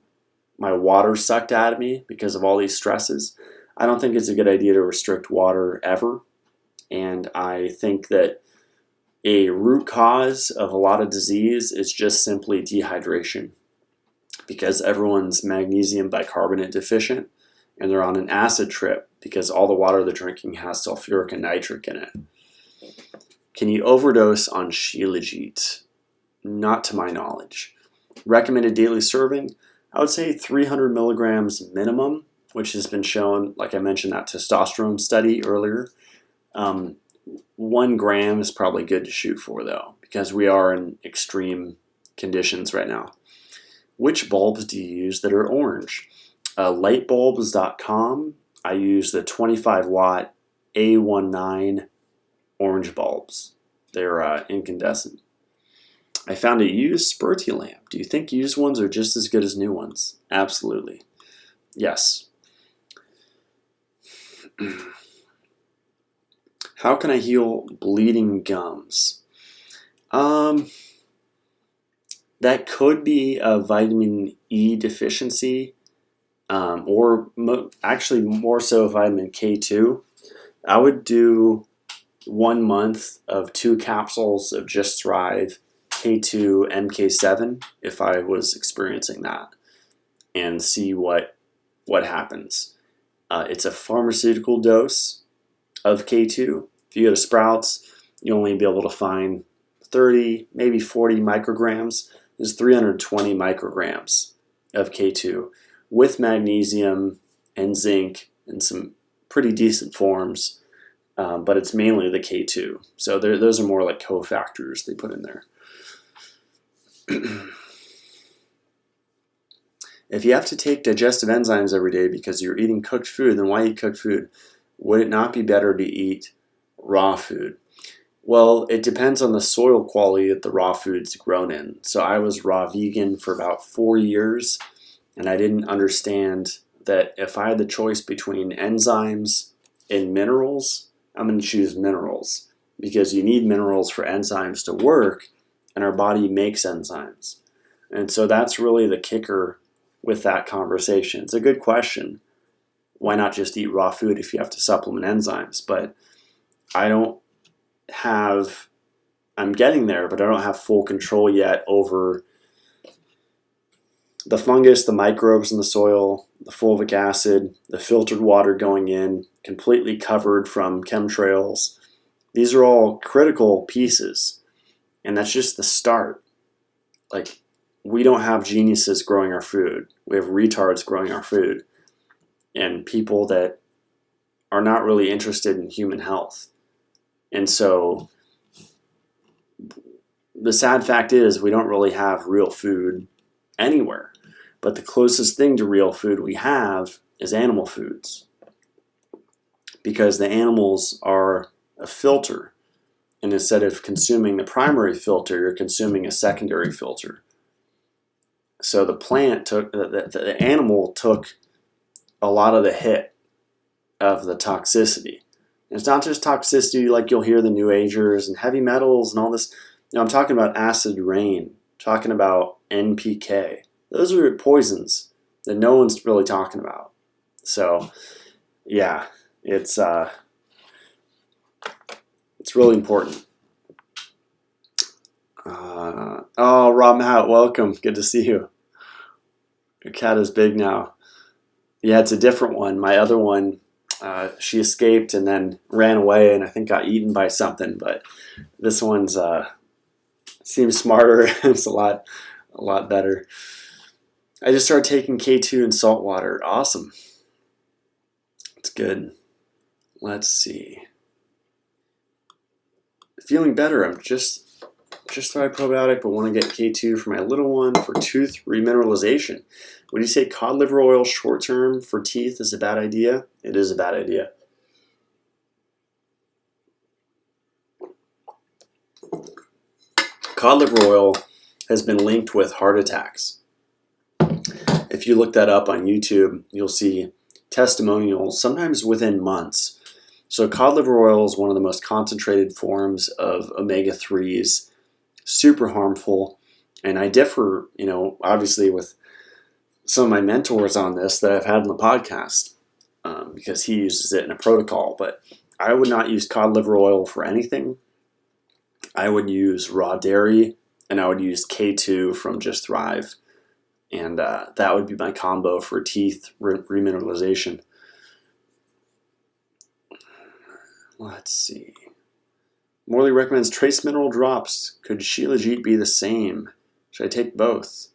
my water sucked out of me because of all these stresses. I don't think it's a good idea to restrict water ever. And I think that a root cause of a lot of disease is just simply dehydration because everyone's magnesium bicarbonate deficient and they're on an acid trip because all the water they're drinking has sulfuric and nitric in it. Can you overdose on Shilajit? Not to my knowledge. Recommended daily serving? I would say 300 milligrams minimum, which has been shown, like I mentioned, that testosterone study earlier. 1 gram is probably good to shoot for, though, because we are in extreme conditions right now. Which bulbs do you use that are orange? Lightbulbs.com. I use the 25 watt A19 orange bulbs. They're incandescent. I found a used Spurti lamp. Do you think used ones are just as good as new ones? Absolutely. Yes. How can I heal bleeding gums? That could be a vitamin E deficiency, or actually more so vitamin K2. I would do 1 month of 2 capsules of Just Thrive K2 MK7 if I was experiencing that, and see what happens. It's a pharmaceutical dose of K2. If you go to Sprouts, you'll only be able to find 30, maybe 40 micrograms. There's 320 micrograms of K2 with magnesium and zinc and some pretty decent forms, but it's mainly the K2. So those are more like cofactors they put in there. If you have to take digestive enzymes every day because you're eating cooked food, then why eat cooked food? Would it not be better to eat raw food? Well, it depends on the soil quality that the raw food's grown in. So I was raw vegan for about 4 years, and I didn't understand that if I had the choice between enzymes and minerals, I'm going to choose minerals because you need minerals for enzymes to work, and our body makes enzymes. And so that's really the kicker with that conversation. It's a good question. Why not just eat raw food if you have to supplement enzymes? But I'm getting there, but I don't have full control yet over the fungus, the microbes in the soil, the fulvic acid, the filtered water going in, completely covered from chemtrails. These are all critical pieces, and that's just the start. Like, we don't have geniuses growing our food. We have retards growing our food, and people that are not really interested in human health. And so the sad fact is we don't really have real food anywhere. But the closest thing to real food we have is animal foods, because the animals are a filter. And instead of consuming the primary filter, you're consuming a secondary filter. So the animal took a lot of the hit of the toxicity. And it's not just toxicity like you'll hear the New Agers and heavy metals and all this. No, I'm talking about acid rain, talking about NPK. Those are poisons that no one's really talking about. So, yeah, it's really important. Rob Matt, welcome. Good to see you. Your cat is big now. Yeah, it's a different one. My other one, she escaped and then ran away and I think got eaten by something. But this one's seems smarter. It's a lot better. I just started taking K2 in salt water. Awesome. It's good. Let's see. Feeling better. I'm just tried probiotic, but want to get K2 for my little one for tooth remineralization. Would you say cod liver oil short term for teeth is a bad idea? It is a bad idea. Cod liver oil has been linked with heart attacks. If you look that up on YouTube, you'll see testimonials, sometimes within months. So cod liver oil is one of the most concentrated forms of omega-3s, super harmful. And I differ, obviously with some of my mentors on this that I've had on the podcast, because he uses it in a protocol. But I would not use cod liver oil for anything. I would use raw dairy, and I would use K2 from Just Thrive. And that would be my combo for teeth remineralization. Let's see. Morley recommends trace mineral drops. Could Shilajit be the same? Should I take both?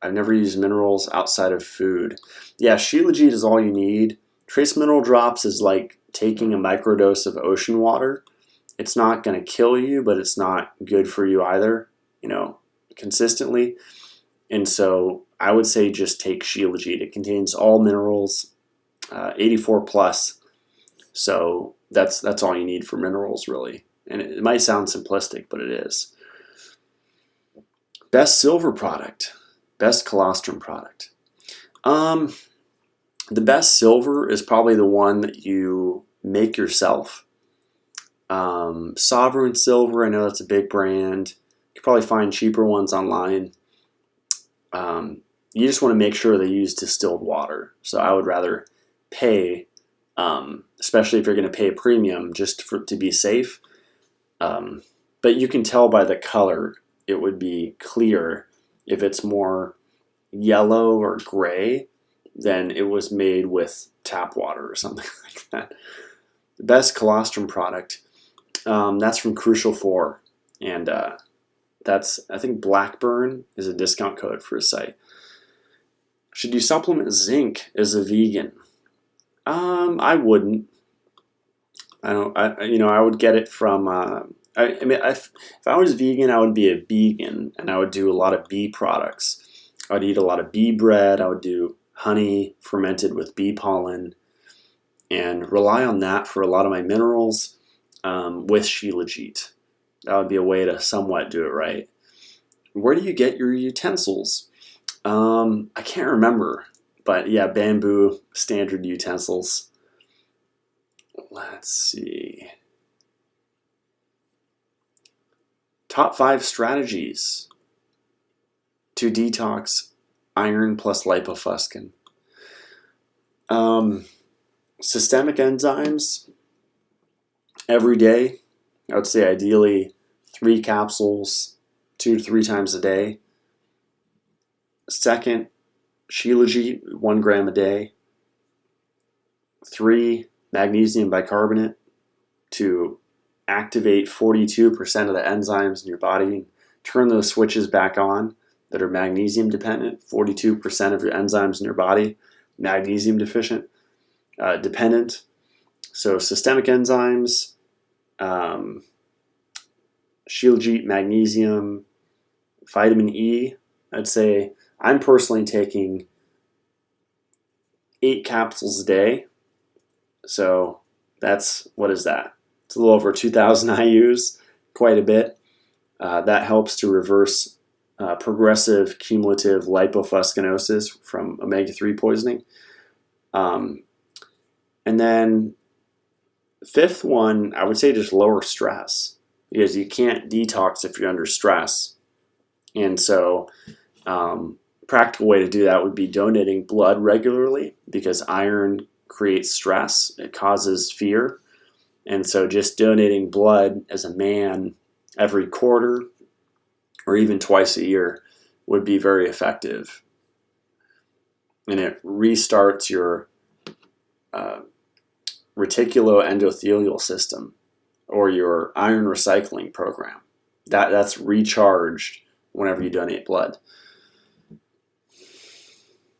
I've never used minerals outside of food. Yeah, Shilajit is all you need. Trace mineral drops is like taking a microdose of ocean water. It's not going to kill you, but it's not good for you either, consistently. And so I would say just take Shilajit. It contains all minerals, 84 plus. So That's all you need for minerals, really. And it might sound simplistic, but it is. Best silver product, best colostrum product. Um, the best silver is probably the one that you make yourself. Sovereign Silver, I know that's a big brand. You can probably find cheaper ones online. You just want to make sure they use distilled water. So I would rather pay, especially if you're going to pay a premium, just to be safe. But you can tell by the color, it would be clear. If it's more yellow or gray, then it was made with tap water or something like that. The best colostrum product, that's from Crucial 4. And that's, I think Blackburn is a discount code for his site. Should you supplement zinc as a vegan? I wouldn't. I don't. I would get it from. If I was vegan, I would be a vegan, and I would do a lot of bee products. I would eat a lot of bee bread. I would do honey fermented with bee pollen, and rely on that for a lot of my minerals. With shilajit, that would be a way to somewhat do it right. Where do you get your utensils? I can't remember, but yeah, bamboo standard utensils. Let's see. Top 5 strategies to detox iron plus lipofuscin. Systemic enzymes every day. I would say ideally 3 capsules 2 to 3 times a day. Second, shilajit 1 gram a day. 3, magnesium bicarbonate to activate 42% of the enzymes in your body and turn those switches back on that are magnesium dependent. 42% of your enzymes in your body, magnesium dependent. So systemic enzymes, shilajit, magnesium, vitamin E. I'd say I'm personally taking 8 capsules a day. So what is that? It's a little over 2,000 IUs, quite a bit. That helps to reverse progressive cumulative lipofuscinosis from omega-3 poisoning. And then 5th one, I would say just lower stress, because you can't detox if you're under stress. And so practical way to do that would be donating blood regularly, because iron creates stress. It causes fear. And so just donating blood as a man every quarter or even twice a year would be very effective. And it restarts your reticuloendothelial system, or your iron recycling program. That's recharged whenever you donate blood.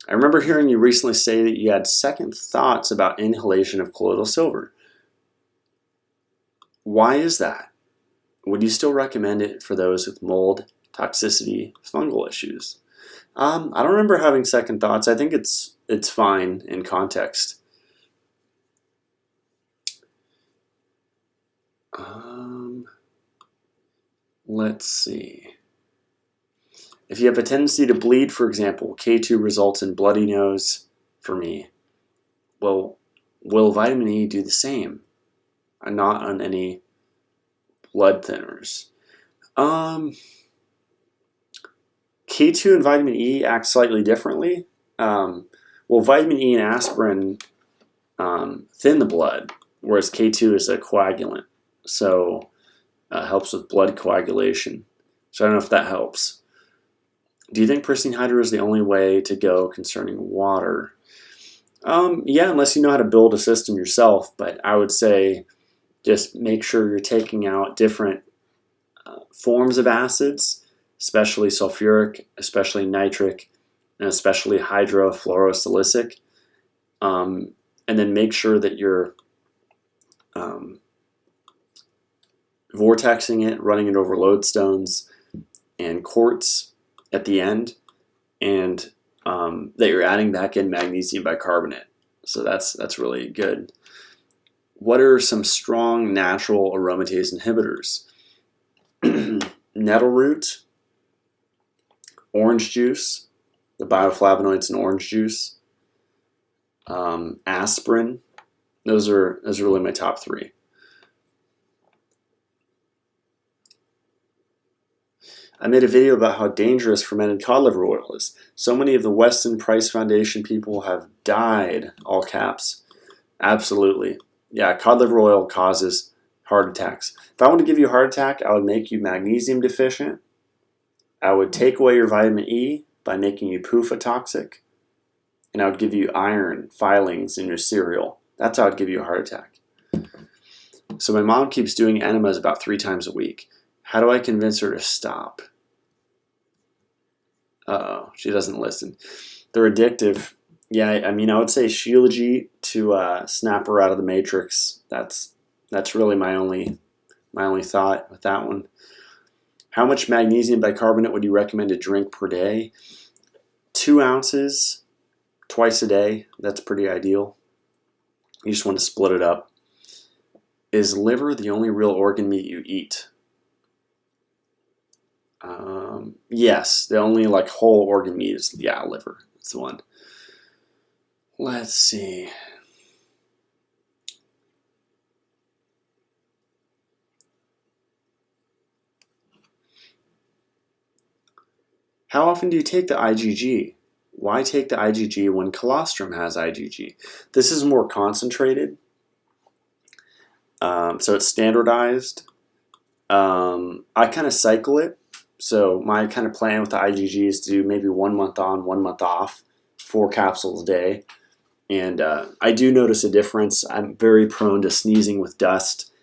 I remember hearing you recently say that you had second thoughts about inhalation of colloidal silver. Why is that? Would you still recommend it for those with mold, toxicity, fungal issues? I don't remember having second thoughts. I think it's fine in context. Let's see. If you have a tendency to bleed, for example, K2 results in bloody nose for me. Well, will vitamin E do the same? I'm not on any blood thinners. K2 and vitamin E act slightly differently. Well, vitamin E and aspirin thin the blood, whereas K2 is a coagulant, so helps with blood coagulation. So I don't know if that helps. Do you think pristine hydro is the only way to go concerning water? Yeah, unless you know how to build a system yourself, but I would say just make sure you're taking out different forms of acids, especially sulfuric, especially nitric, and especially hydrofluorosilicic. And then make sure that you're vortexing it, running it over lodestones and quartz at the end, and that you're adding back in magnesium bicarbonate. So that's really good. what are some strong natural aromatase inhibitors? Nettle root, orange juice, the bioflavonoids in orange juice, aspirin. Those are really my top three. I made a video about how dangerous fermented cod liver oil is. So many of the Weston Price Foundation people have died, all caps. Absolutely. Yeah, cod liver oil causes heart attacks. If I want to give you a heart attack, I would make you magnesium deficient. I would take away your vitamin E by making you PUFA toxic. And I would give you iron filings in your cereal. That's how I'd give you a heart attack. So my mom keeps doing enemas about 3 times a week. How do I convince her to stop? Uh-oh, she doesn't listen. They're addictive. Yeah, I mean, I would say Shilajit to snap her out of the matrix. That's really my only thought with that one. How much magnesium bicarbonate would you recommend to drink per day? 2 ounces twice a day. That's pretty ideal. You just want to split it up. Is liver the only real organ meat you eat? Yes, the only like whole organ meat is, yeah, liver. That's the one. Let's see. How often do you take the IgG? Why take the IgG when colostrum has IgG? This is more concentrated, so it's standardized. I kind of cycle it. So my kind of plan with the IgG is to do maybe 1 month on, 1 month off, 4 capsules a day. And I do notice a difference. I'm very prone to sneezing with dust,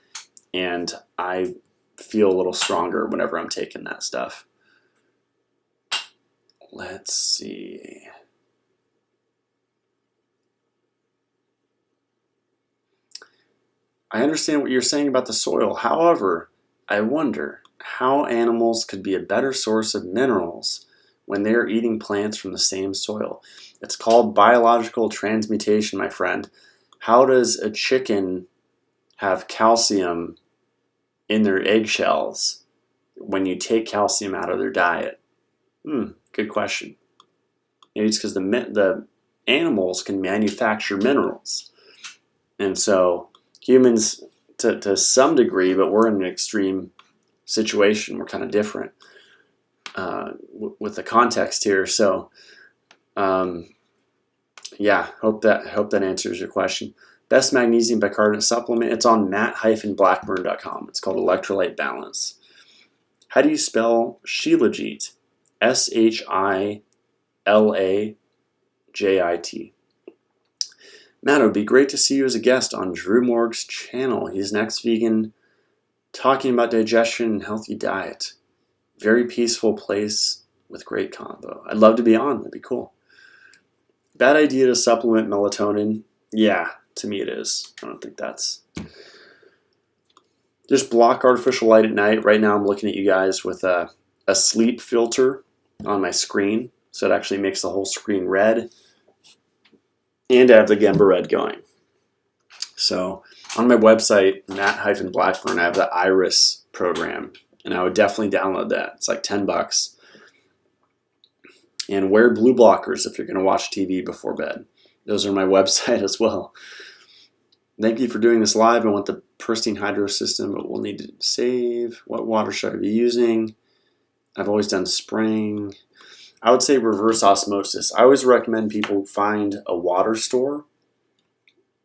and I feel a little stronger whenever I'm taking that stuff. Let's see. I understand what you're saying about the soil. However, I wonder how animals could be a better source of minerals when they are eating plants from the same soil. It's called biological transmutation, my friend. How does a chicken have calcium in their eggshells when you take calcium out of their diet? Good question. Maybe it's because the animals can manufacture minerals. And so humans, to some degree, but we're in an extreme situation. We're kind of different with the context here. So, yeah, hope that answers your question. Best magnesium bicarbonate supplement. It's on matt-blackburn.com. It's called Electrolyte Balance. How do you spell Shilajit? Shilajit. Matt, it would be great to see you as a guest on Drew Morg's channel. He's an ex-vegan talking about digestion and healthy diet. Very peaceful place with great combo. I'd love to be on. That'd be cool. Bad idea to supplement melatonin? Yeah, to me it is. I don't think that's... Just block artificial light at night. Right now I'm looking at you guys with a sleep filter on my screen. So it actually makes the whole screen red. And I have the Gemba red going. So on my website, Matt-Blackburn, I have the Iris program. And I would definitely download that. It's like $10. And wear blue blockers if you're going to watch TV before bed. Those are my website as well. Thank you for doing this live. I want the pristine hydro system, but we'll need to save. What water should I be using? I've always done spraying. I would say reverse osmosis. I always recommend people find a water store.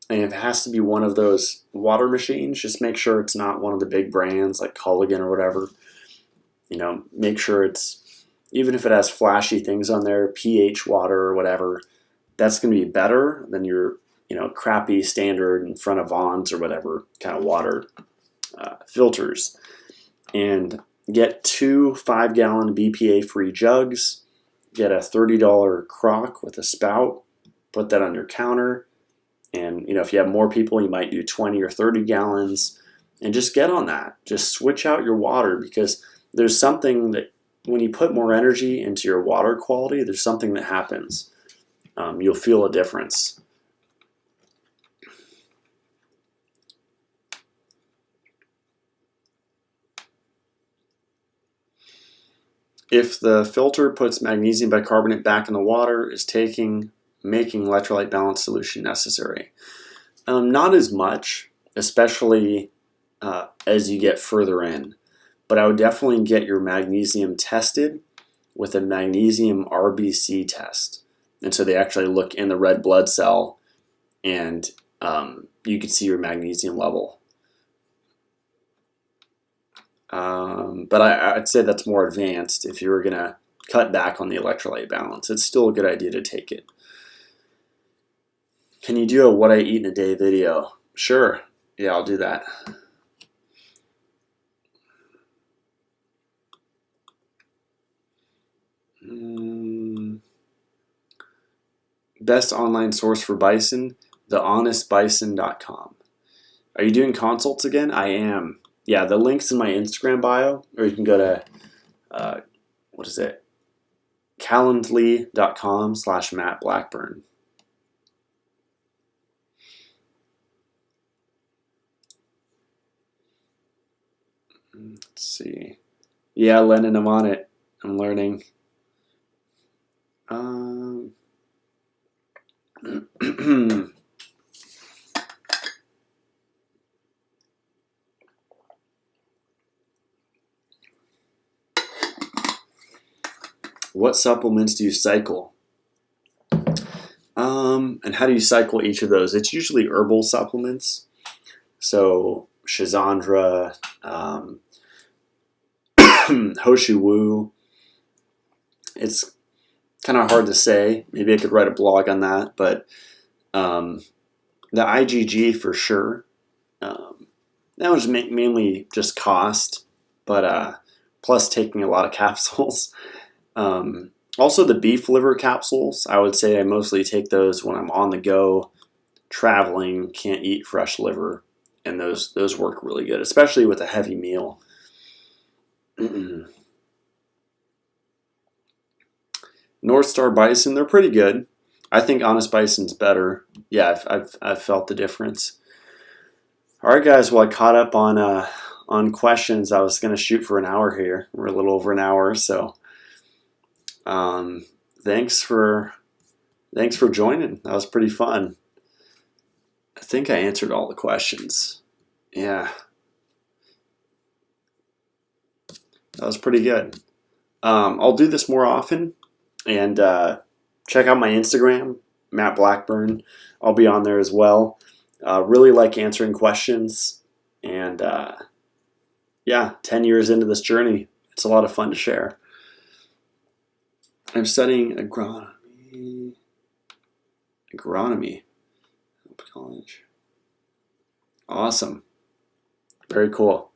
And if it has to be one of those water machines, just make sure it's not one of the big brands like Culligan or whatever. You know, make sure it's, even if it has flashy things on there, pH water or whatever, that's going to be better than your, crappy standard in front of Vaughn's or whatever kind of water filters. And get 2 5-gallon BPA-free jugs. Get a $30 crock with a spout. Put that on your counter. And, if you have more people, you might do 20 or 30 gallons. And just get on that. Just switch out your water, because there's something that when you put more energy into your water quality, there's something that happens. You'll feel a difference. if the filter puts magnesium bicarbonate back in the water, is making electrolyte balance solution necessary? Not as much, especially as you get further in. But I would definitely get your magnesium tested with a magnesium RBC test. And so they actually look in the red blood cell, and you can see your magnesium level. But I'd say that's more advanced if you were going to cut back on the electrolyte balance. It's still a good idea to take it. Can you do a what I eat in a day video? Sure. Yeah, I'll do that. Best online source for bison, thehonestbison.com. Are you doing consults again? I am. Yeah, the link's in my Instagram bio, or you can go to, calendly.com/Matt Blackburn. Let's see. Yeah, Lennon, I'm on it. I'm learning. What supplements do you cycle? And how do you cycle each of those? It's usually herbal supplements. So Shizandra, Hoshu Wu. It's kind of hard to say. Maybe I could write a blog on that, but the IgG for sure. That was mainly just cost, but plus taking a lot of capsules. Also the beef liver capsules, I would say I mostly take those when I'm on the go, traveling, can't eat fresh liver, and those work really good, especially with a heavy meal. North Star Bison, they're pretty good. I think Honest Bison's better. Yeah, I've felt the difference. All right, guys. Well, I caught up on questions. I was going to shoot for an hour here. We're a little over an hour, so thanks for joining. That was pretty fun. I think I answered all the questions. Yeah, that was pretty good. I'll do this more often, and check out my Instagram, Matt Blackburn. I'll be on there as well. Really like answering questions, and 10 years into this journey, it's a lot of fun to share. I'm studying agronomy. College. Awesome. Very cool.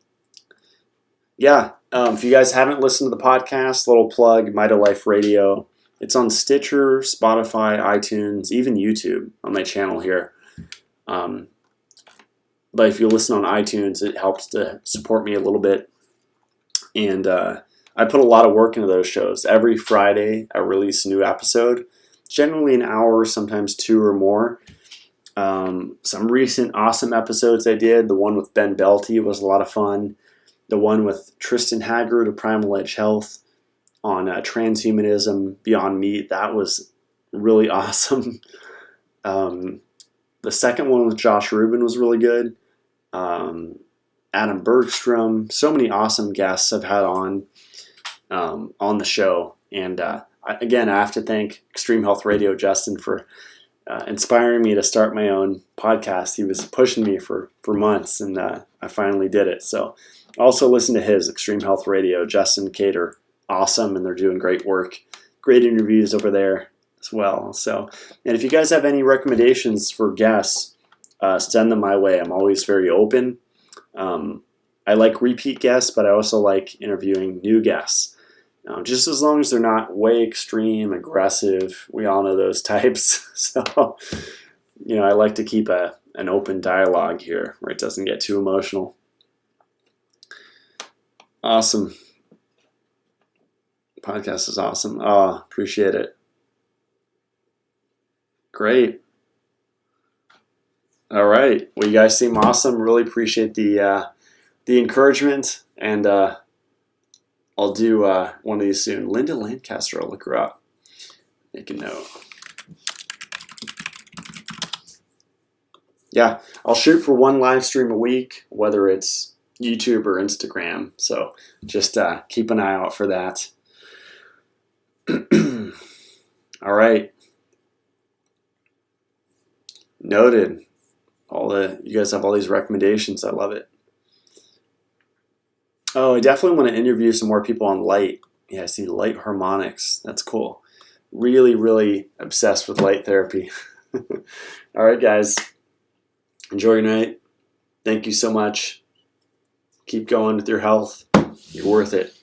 Yeah, if you guys haven't listened to the podcast, little plug, Mito Life Radio. It's on Stitcher, Spotify, iTunes, even YouTube on my channel here. But if you listen on iTunes, it helps to support me a little bit. And I put a lot of work into those shows. Every Friday, I release a new episode, generally an hour, sometimes two or more. Some recent awesome episodes I did. The one with Ben Belty was a lot of fun. The one with Tristan Haggard of Primal Edge Health on transhumanism, Beyond Meat, that was really awesome. The second one with Josh Rubin was really good. Adam Bergstrom, so many awesome guests I've had on the show. And again, I have to thank Extreme Health Radio, Justin, for inspiring me to start my own podcast. He was pushing me for months, and I finally did it. So also listen to his Extreme Health Radio, Justin Cater. Awesome, and they're doing great work. Great interviews over there as well. So, and if you guys have any recommendations for guests, send them my way. I'm always very open. I like repeat guests, but I also like interviewing new guests. Just as long as they're not way extreme, aggressive. We all know those types. So, I like to keep an open dialogue here where it doesn't get too emotional. Awesome. Podcast is awesome. Oh, appreciate it. Great. All right. Well, you guys seem awesome. Really appreciate the encouragement, and I'll do one of these soon. Linda Lancaster, I'll look her up. Make a note. Yeah, I'll shoot for one live stream a week, whether it's YouTube or Instagram. So just keep an eye out for that. All right. Noted. You guys have all these recommendations. I love it. Oh, I definitely want to interview some more people on light. Yeah, I see light harmonics. That's cool. Really, really obsessed with light therapy. All right, guys. Enjoy your night. Thank you so much. Keep going with your health. You're worth it.